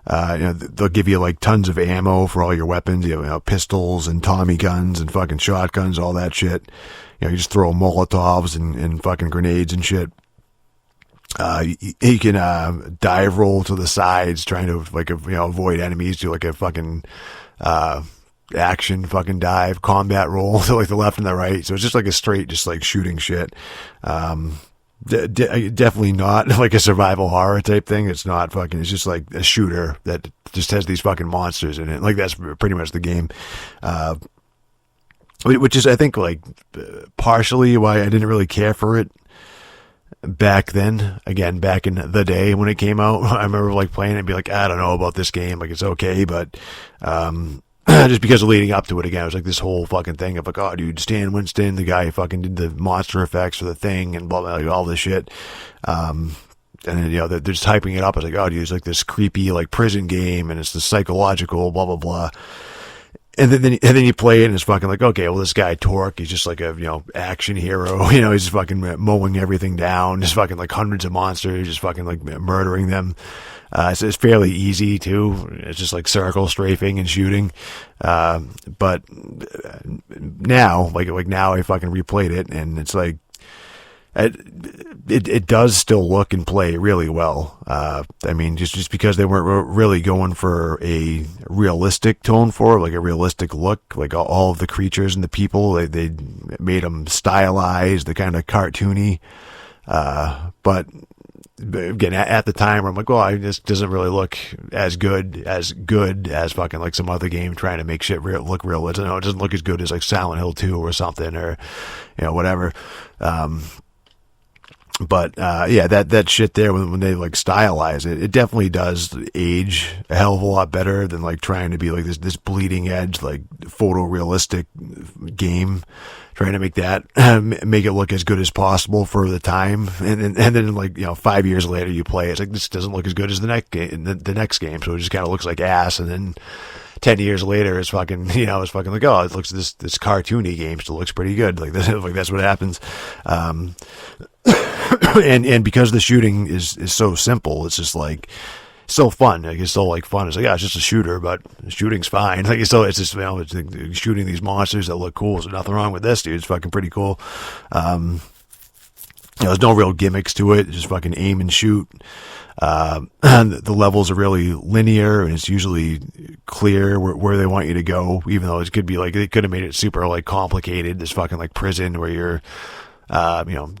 They'll give you like tons of ammo for all your weapons. You have pistols and Tommy guns and fucking shotguns, all that shit. You just throw Molotovs and fucking grenades and shit. You can dive roll to the sides, trying to avoid enemies. Do like a fucking action fucking dive combat roll to like the left and the right. So it's just like a straight, just like shooting shit. Definitely not like a survival horror type thing. It's not fucking. It's just like a shooter that just has these fucking monsters in it. Like that's pretty much the game. Which is, I think, like partially why I didn't really care for it back then. Again, back in the day when it came out, I remember like playing it and be like, I don't know about this game. Like it's okay, but just because of leading up to it, again, it was like this whole fucking thing of like, oh, dude, Stan Winston, the guy who fucking did the monster effects for the thing and blah, blah, like all this shit. And then, they're just hyping it up. I was like, oh, dude, it's like this creepy like prison game, and it's the psychological blah, blah, blah. And then you play it and it's fucking like, okay, well, this guy Torque, he's just like a, action hero. He's just fucking mowing everything down. Just fucking like hundreds of monsters, just fucking like murdering them. So it's fairly easy too. It's just like circle strafing and shooting. But now, like now I fucking replayed it and it's like, it does still look and play really well. Just because they weren't really going for a realistic tone for it, like a realistic look, like all of the creatures and the people, they made them stylized, the kind of cartoony. But again, at the time, I'm like, well, this doesn't really look as good as fucking like some other game trying to make shit look real. It doesn't look as good as like Silent Hill 2 or something, or whatever. But that shit there, when they like stylize it, it definitely does age a hell of a lot better than like trying to be like this bleeding edge, like photorealistic game, trying to make that make it look as good as possible for the time. And then like 5 years later you play, it's like this doesn't look as good as the next game, so it just kind of looks like ass. And then 10 years later, it's fucking, it's fucking like, oh, it looks, this cartoony game still looks pretty good. Like that's what happens. And because the shooting is so simple, it's just like, still fun. Like, it's still like fun. It's like, yeah, it's just a shooter, but shooting's fine. Like, it's just, you know, it's like shooting these monsters that look cool. So nothing wrong with this, dude. It's fucking pretty cool. You know, there's no real gimmicks to it. Just fucking aim and shoot. And the levels are really linear, and it's usually clear where they want you to go, even though it could be like, they could have made it super like complicated. This fucking like prison where you're, you know,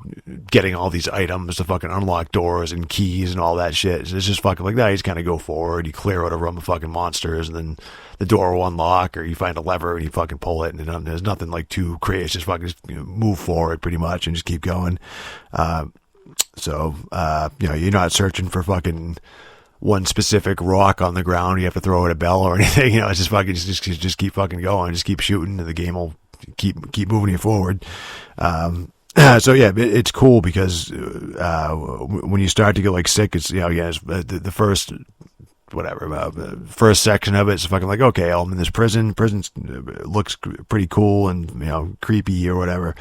getting all these items to fucking unlock doors and keys and all that shit. So it's just fucking like that. You just kind of go forward, you clear out a room of fucking monsters, and then the door will unlock, or you find a lever and you fucking pull it, and there's nothing like too crazy. It's just fucking you know, move forward pretty much and just keep going. So, you know, you're not searching for fucking one specific rock on the ground. You have to throw it a bell or anything. You know, it's just fucking, just keep fucking going. Just keep shooting, and the game will keep moving you forward. So yeah, it's cool because, when you start to get like sick, it's, you know, yeah, it's, the first, whatever, first section of it's fucking like, okay, I'm in this prison. Prison looks pretty cool and, you know, creepy or whatever.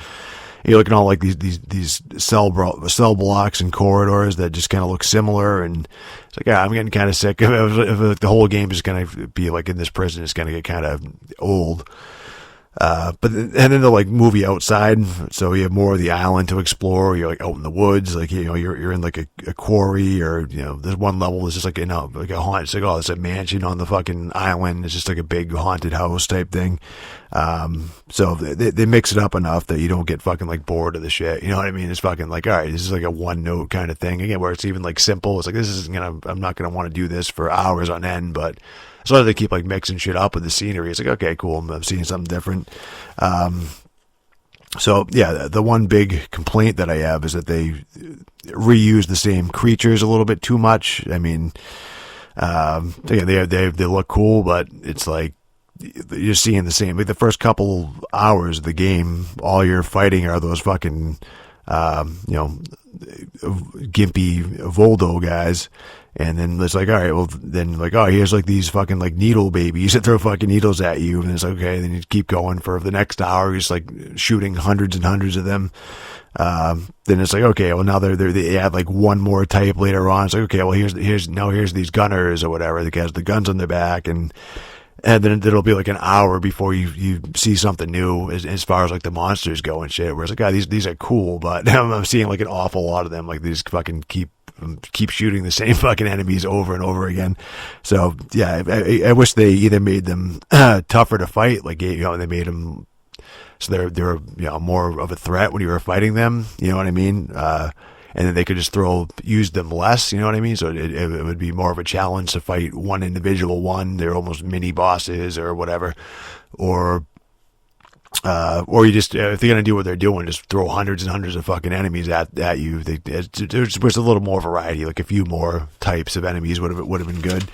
You're looking at all like these cell blocks and corridors that just kind of look similar, and it's like, yeah, I'm getting kind of sick. If the whole game is going to be like in this prison, it's going to get kind of old. And then they'll like move you outside, so you have more of the island to explore. You're like out in the woods, like, you know, you're in like a quarry, or, you know, there's one level that's just like, you know, like a haunt. It's like, oh, it's a mansion on the fucking island. It's just like a big haunted house type thing. So they mix it up enough that you don't get fucking like bored of the shit. You know what I mean? It's fucking like, all right, this is like a one note kind of thing again, where it's even like simple. It's like, I'm not gonna want to do this for hours on end, but so they keep like mixing shit up with the scenery. It's like, okay, cool, I'm seeing something different. So yeah, the one big complaint that I have is that they reuse the same creatures a little bit too much. I mean, they look cool, but it's like you're seeing the same. Like the first couple hours of the game, all you're fighting are those fucking, you know, gimpy Voldo guys. And then it's like, all right, well, then like, oh, here's like these fucking like needle babies that throw fucking needles at you. And it's like, okay, then you keep going for the next hour, you're just like shooting hundreds and hundreds of them. Then it's like, okay, well, now they add like one more type later on. It's like, okay, well, here's these gunners or whatever that has the guns on their back. And then it'll be like an hour before you see something new as far as like the monsters go and shit. Where it's like, God, these are cool, but I'm seeing like an awful lot of them. Like these fucking keep shooting the same fucking enemies over and over again. So yeah, I wish they either made them tougher to fight, like, you know, they made them so they're you know, more of a threat when you were fighting them. You know what I mean? And then they could just use them less. You know what I mean? So it would be more of a challenge to fight one individual one. They're almost mini bosses or whatever, or you just, if they're going to do what they're doing, just throw hundreds and hundreds of fucking enemies at you. There's a little more variety, like a few more types of enemies would have been good.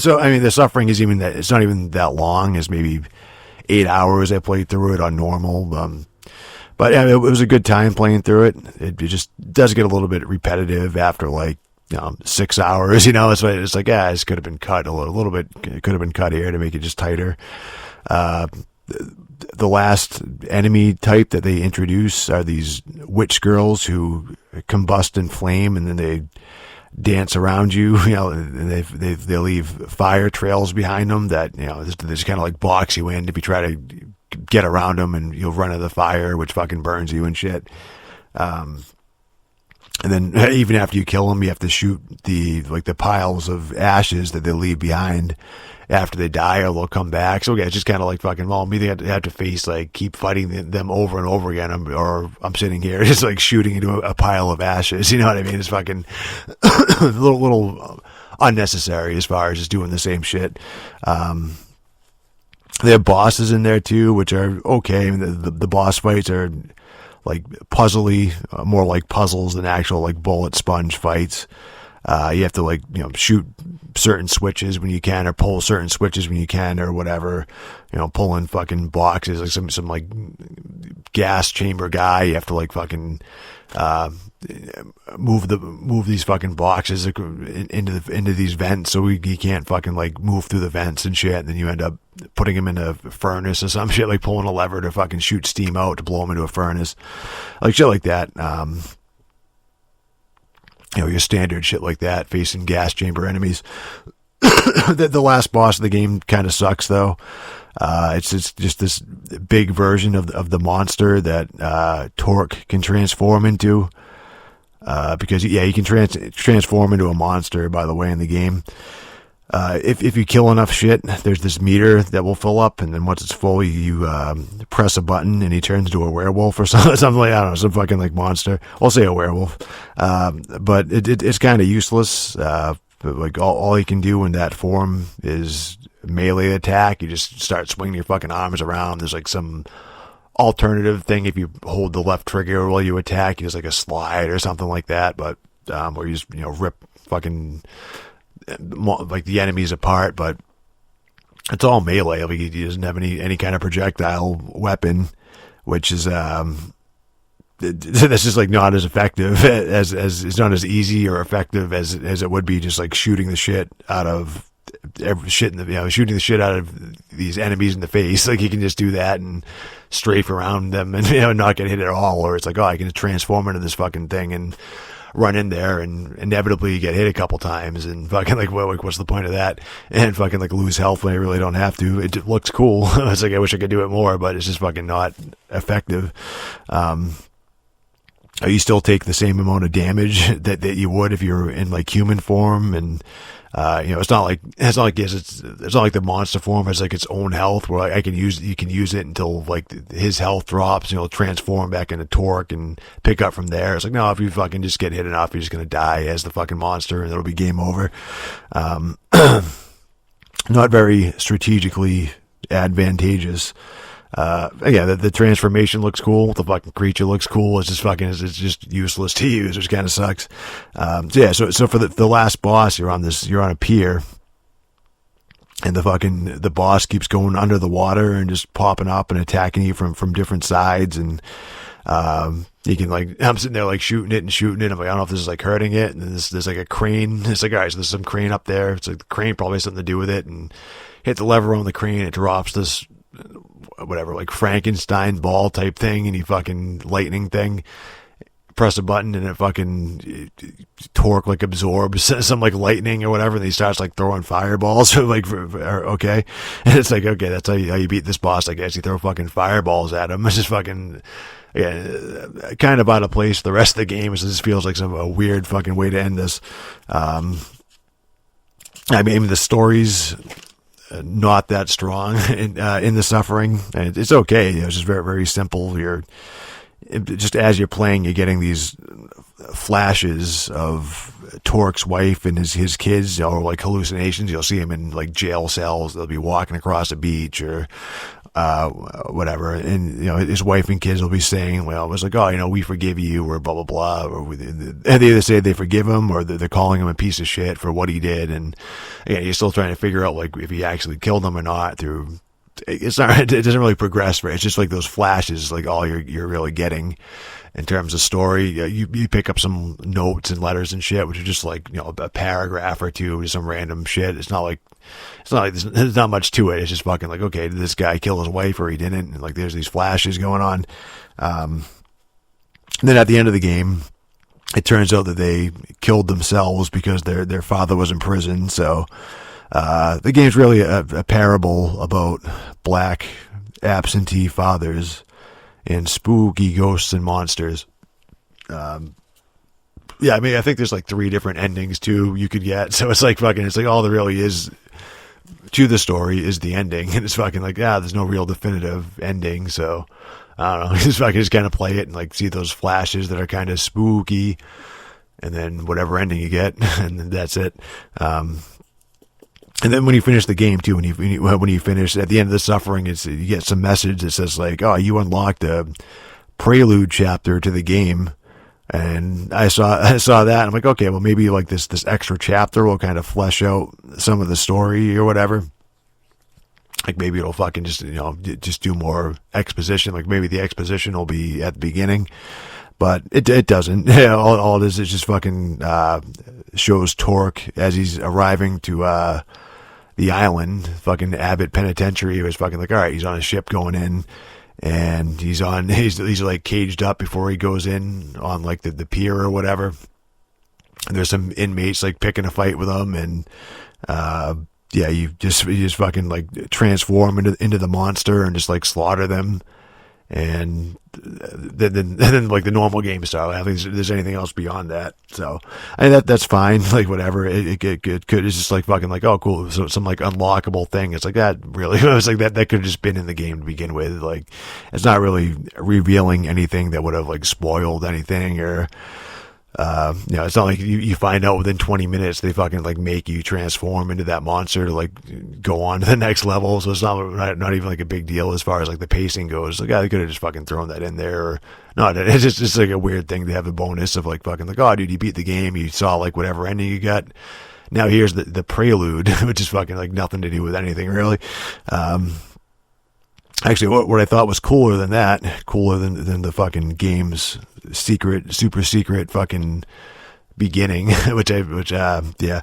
So, I mean, the suffering is it's not even that long. It's maybe 8 hours I played through it on normal. But yeah, it was a good time playing through it. It just does get a little bit repetitive after like, you know, 6 hours, you know. It's like, yeah, this could have been cut a little bit. It could have been cut here to make it just tighter. The last enemy type that they introduce are these witch girls who combust in flame, and then they dance around you, you know, and they leave fire trails behind them that, you know, they just kind of like box you in if you try to get around them, and you'll run into the fire, which fucking burns you and shit. And then even after you kill them, you have to shoot the piles of ashes that they leave behind after they die, or they'll come back. So yeah, it's just kind of like fucking, well, me, they have to face, like, keep fighting them over and over again, or I'm sitting here just like shooting into a pile of ashes. You know what I mean? It's fucking a little unnecessary as far as just doing the same shit. They have bosses in there too, which are okay. I mean, the boss fights are like puzzly, more like puzzles than actual like bullet sponge fights. You have to, like, you know, shoot certain switches when you can, or pull certain switches when you can, or whatever. You know, pulling fucking boxes, like some like gas chamber guy. You have to like fucking move these fucking boxes into these vents, so he can't fucking like move through the vents and shit. And then you end up putting him in a furnace or some shit, like pulling a lever to fucking shoot steam out to blow him into a furnace, like shit like that. your standard shit like that, facing gas chamber enemies. The last boss of the game kind of sucks, though. It's just this big version of the monster that Torque can transform into. Because he can transform into a monster, by the way, in the game. If you kill enough shit, there's this meter that will fill up, and then once it's full, you press a button, and he turns into a werewolf or something like, I don't know, some fucking like monster. I'll say a werewolf. But it's kind of useless. Like all he can do in that form is melee attack. You just start swinging your fucking arms around. There's like some alternative thing if you hold the left trigger while you attack. There's like a slide or something like that, but where you just rip fucking like the enemies apart. But it's all melee. Like he doesn't have any kind of projectile weapon, which is this is like not as effective as it's not as easy or effective as it would be just like shooting the shit out of shooting the shit out of these enemies in the face. Like you can just do that and strafe around them and not get hit at all. Or it's like, oh, I can transform into this fucking thing and run in there and inevitably get hit a couple times and fucking like, well, like what's the point of that? And fucking like lose health when I really don't have to. It looks cool. It's like I wish I could do it more, but it's just fucking not effective. You still take the same amount of damage that you would if you're in like human form, and it's not like the monster form has like its own health where you can use it until like his health drops, transform back into Torque and pick up from there. It's like, no, if you fucking just get hit enough, you're just gonna die as the fucking monster and it'll be game over. Not very strategically advantageous. The transformation looks cool. The fucking creature looks cool. It's just useless to use, which kind of sucks. So for the last boss, you're on a pier, and the boss keeps going under the water and just popping up and attacking you from different sides, and you can like, I'm sitting there like shooting it. I'm like, I don't know if this is like hurting it, and then there's like a crane. It's like, all right, so there's some crane up there. It's like the crane probably has something to do with it, and hit the lever on the crane, it drops this whatever, like Frankenstein ball type thing, and you fucking lightning thing. Press a button and it fucking Torque like absorbs some like lightning or whatever, and he starts like throwing fireballs. So like, okay, and it's like, okay, that's how you beat this boss. I guess you throw fucking fireballs at him. It's just fucking kind of out of place. The rest of the game this feels like a weird fucking way to end this. I mean, the story's not that strong in the suffering, and it's okay. It's just very, very simple. You're just, as you're playing, you're getting these flashes of Torque's wife and his kids, or like hallucinations. You'll see him in like jail cells. They'll be walking across a beach or whatever, and his wife and kids will be saying, well, it was like, oh, we forgive you, or blah blah blah, or they either say they forgive him or they're calling him a piece of shit for what he did, and you're still trying to figure out like if he actually killed them or not. It doesn't really progress. It's just like those flashes, like all you're really getting in terms of story. You pick up some notes and letters and shit, which are just like a paragraph or two, just some random shit. It's not like there's not much to it. It's just fucking like, okay, did this guy kill his wife or he didn't? And like there's these flashes going on. And then at the end of the game, it turns out that they killed themselves because their father was in prison. So the game's really a parable about black absentee fathers and spooky ghosts and monsters. I mean, I think there's like 3 different endings too you could get. So it's like all there really is to the story is the ending, and it's fucking like, there's no real definitive ending. So I don't know, just kind of play it and like see those flashes that are kind of spooky, and then whatever ending you get, and that's it. And then when you finish the game too, when you finish at the end of the suffering, you get some message that says like, oh, you unlocked a prelude chapter to the game. And I saw that, and I'm like, okay, well maybe like this extra chapter will kind of flesh out some of the story or whatever. Like maybe it'll fucking just do more exposition. Like maybe the exposition will be at the beginning, but it doesn't. All it is just fucking shows Torque as he's arriving to the island, fucking Abbott Penitentiary. It was fucking like, all right, he's on a ship going in. And he's like caged up before he goes in on like the pier or whatever. there's some inmates like picking a fight with them, and yeah, you just fucking like transform into the monster and just like slaughter them, and then like the normal game style. I don't think there's anything else beyond that. So I mean, that's fine. Like whatever. It could. It's just like fucking like, oh cool. So some like unlockable thing. It's like that really. It was like that could have just been in the game to begin with. Like it's not really revealing anything that would have like spoiled anything or. You know, it's not like you find out within 20 minutes they fucking like make you transform into that monster to like go on to the next level. So it's not even like a big deal as far as like the pacing goes. Like, they could have just fucking thrown that in there, or no, it's just like a weird thing to have a bonus of like fucking like, oh dude, you beat the game, you saw like whatever ending you got. Now here's the prelude, which is fucking like nothing to do with anything really. Actually, what I thought was cooler than the fucking game's super secret fucking beginning, yeah.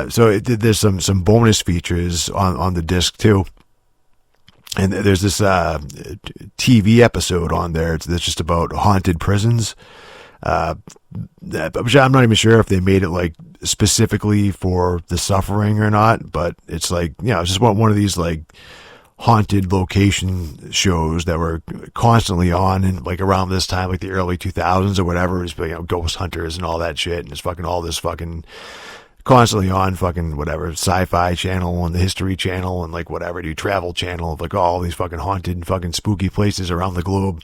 So there's some bonus features on the disc too, and there's this TV episode on there that's just about haunted prisons. Which I'm not even sure if they made it like specifically for the suffering or not, but it's like, you know, it's just one of these like haunted location shows that were constantly on, and like around this time, like the early 2000s or whatever, it's, you know, ghost hunters and all that shit, and it's fucking all this fucking constantly on fucking whatever Sci-Fi Channel and the History Channel and like whatever, do Travel Channel of like all these fucking haunted and fucking spooky places around the globe.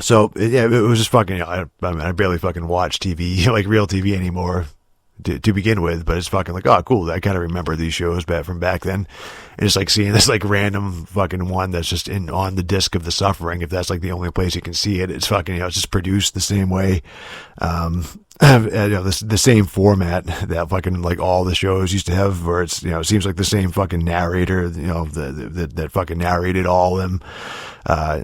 So yeah, it was just fucking, you know, I barely fucking watch TV, like real TV anymore. To begin with, but it's fucking like, oh cool, I kind of remember these shows from back then, and it's like seeing this like random fucking one that's just on the disc of the suffering, if that's like the only place you can see it. It's fucking, you know, it's just produced the same way, you know, the same format that fucking like all the shows used to have, where it's, you know, it seems like the same fucking narrator, you know, that fucking narrated all of them.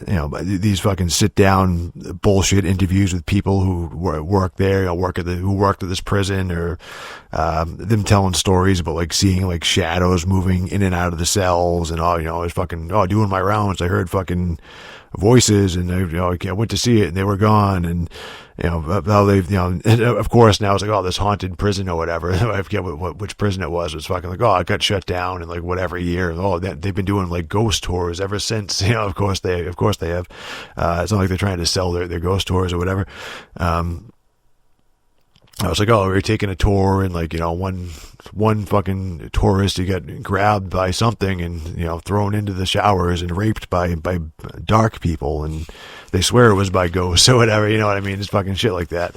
You know, these fucking sit down bullshit interviews with people who work there, you know, who worked at this prison, or them telling stories about like seeing like shadows moving in and out of the cells, and all, you know, I was fucking doing my rounds, I heard fucking voices, and I went to see it and they were gone, and you know how they've, you know, and of course now it's like, oh, this haunted prison or whatever. I forget which prison it was. It was fucking like, oh, it got shut down in like whatever year. Oh, they've been doing like ghost tours ever since. You know, of course they have. It's not like they're trying to sell their ghost tours or whatever. I was like, oh, we're taking a tour, and like, you know, one fucking tourist, he got grabbed by something and, you know, thrown into the showers and raped by dark people, and they swear it was by ghosts or whatever, you know what I mean? It's fucking shit like that.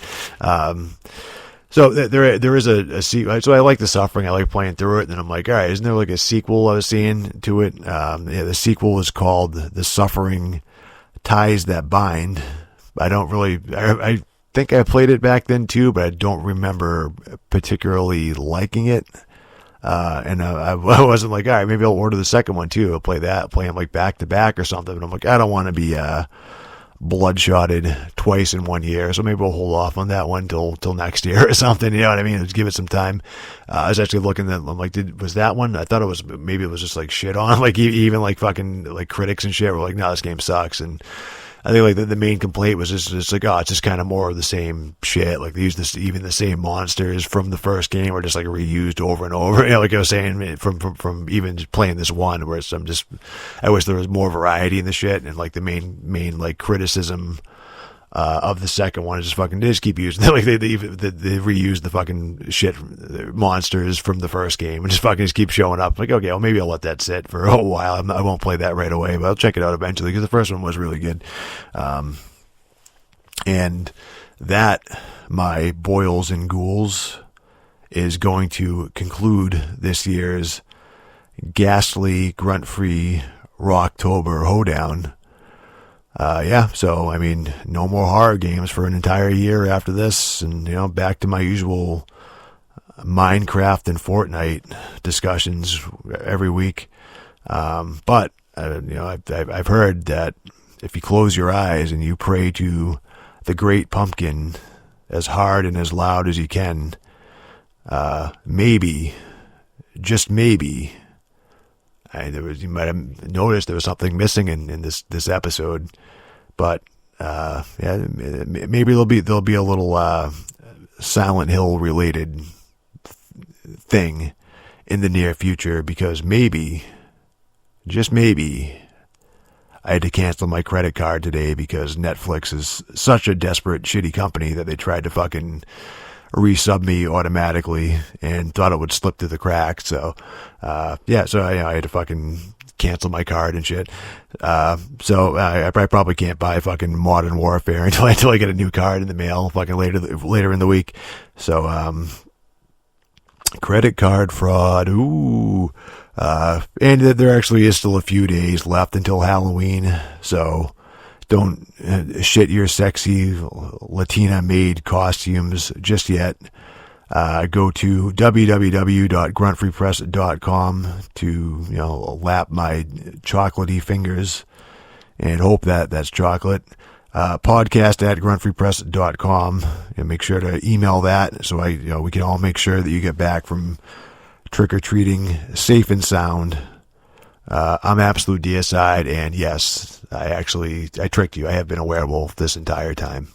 So there is a sequel. So I like the suffering. I like playing through it. And then I'm like, all right, isn't there like a sequel I was seeing to it? Yeah, the sequel is called The Suffering Ties That Bind. I think I played it back then too, but I don't remember particularly liking it. And I wasn't like, all right, maybe I'll order the second one too. I'll play them like back to back or something. And I'm like, I don't want to be bloodshotted twice in 1 year, so maybe we'll hold off on that one till next year or something. You know what I mean? Just give it some time. I was actually looking at, I'm like, was that one? I thought maybe it was just like shit on, like even like fucking like critics and shit were like, no, this game sucks. And I think like the main complaint was just like, oh, it's just kind of more of the same shit. Like they use even the same monsters from the first game are just like reused over and over. You know, like I was saying, from even just playing this one, where I wish there was more variety in the shit. And like the main like criticism of the second one is just fucking, they just keep using like they reuse the fucking shit monsters from the first game and just keep showing up. Like, okay, well maybe I'll let that sit for a while. I won't play that right away, but I'll check it out eventually, because the first one was really good. And that, my boils and ghouls, is going to conclude this year's ghastly, grunt-free Rocktober hoedown. Yeah, so I mean, no more horror games for an entire year after this, and you know, back to my usual Minecraft and Fortnite discussions every week. But you know, I've heard that if you close your eyes and you pray to the Great Pumpkin as hard and as loud as you can, maybe, just maybe, you might have noticed there was something missing in this episode, but Yeah, maybe there'll be a little Silent Hill related thing in the near future, because maybe, just maybe, I had to cancel my credit card today because Netflix is such a desperate, shitty company that they tried to fucking resub me automatically and thought it would slip through the cracks. So, yeah, so I had to fucking cancel my card and shit. So I probably can't buy fucking Modern Warfare until I get a new card in the mail fucking later in the week. So, credit card fraud. Ooh. And there actually is still a few days left until Halloween. So don't shit your sexy Latina made costumes just yet. Go to www.gruntfreepress.com to, lap my chocolatey fingers and hope that that's chocolate. Podcast at gruntfreepress.com, and make sure to email that so we can all make sure that you get back from trick-or-treating safe and sound. I'm Absolute Deicide, and yes, I tricked you. I have been a werewolf this entire time.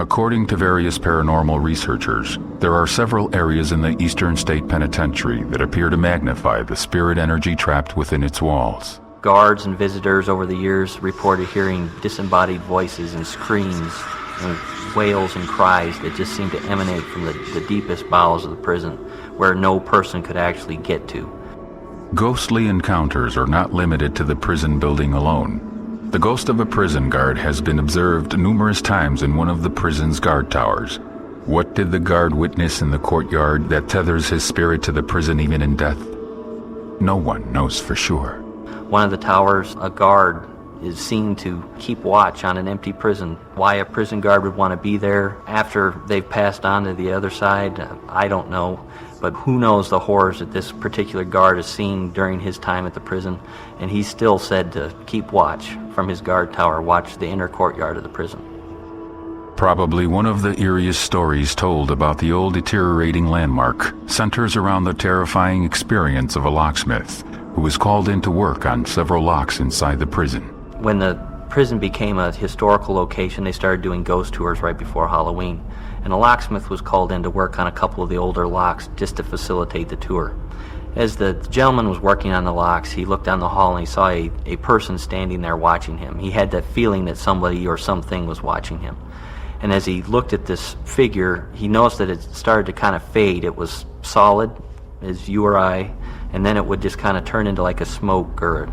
According to various paranormal researchers, there are several areas in the Eastern State Penitentiary that appear to magnify the spirit energy trapped within its walls. Guards and visitors over the years reported hearing disembodied voices and screams and wails and cries that just seemed to emanate from the deepest bowels of the prison, where no person could actually get to. Ghostly encounters are not limited to the prison building alone. The ghost of a prison guard has been observed numerous times in one of the prison's guard towers. What did the guard witness in the courtyard that tethers his spirit to the prison even in death? No one knows for sure. One of the towers, a guard is seen to keep watch on an empty prison. Why a prison guard would want to be there after they've passed on to the other side, I don't know. But who knows the horrors that this particular guard has seen during his time at the prison. And he's still said to keep watch from his guard tower, watch the inner courtyard of the prison. Probably one of the eeriest stories told about the old deteriorating landmark centers around the terrifying experience of a locksmith who was called in to work on several locks inside the prison. When the prison became a historical location, they started doing ghost tours right before Halloween. And a locksmith was called in to work on a couple of the older locks just to facilitate the tour. As the gentleman was working on the locks, he looked down the hall and he saw a person standing there watching him. He had that feeling that somebody or something was watching him. And as he looked at this figure, he noticed that it started to kind of fade. It was solid as you or I, and then it would just kind of turn into like a smoke or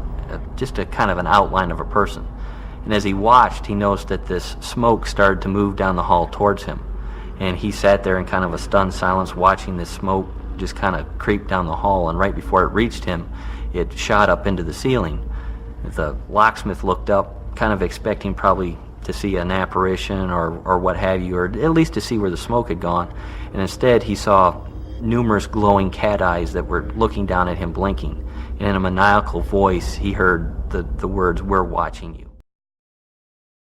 just a kind of an outline of a person. And as he watched, he noticed that this smoke started to move down the hall towards him. And he sat there in kind of a stunned silence watching this smoke just kind of creep down the hall, and right before it reached him, it shot up into the ceiling. The locksmith looked up, kind of expecting probably to see an apparition or what have you, or at least to see where the smoke had gone. And instead, he saw numerous glowing cat eyes that were looking down at him, blinking. And in a maniacal voice, he heard the words, "We're watching you."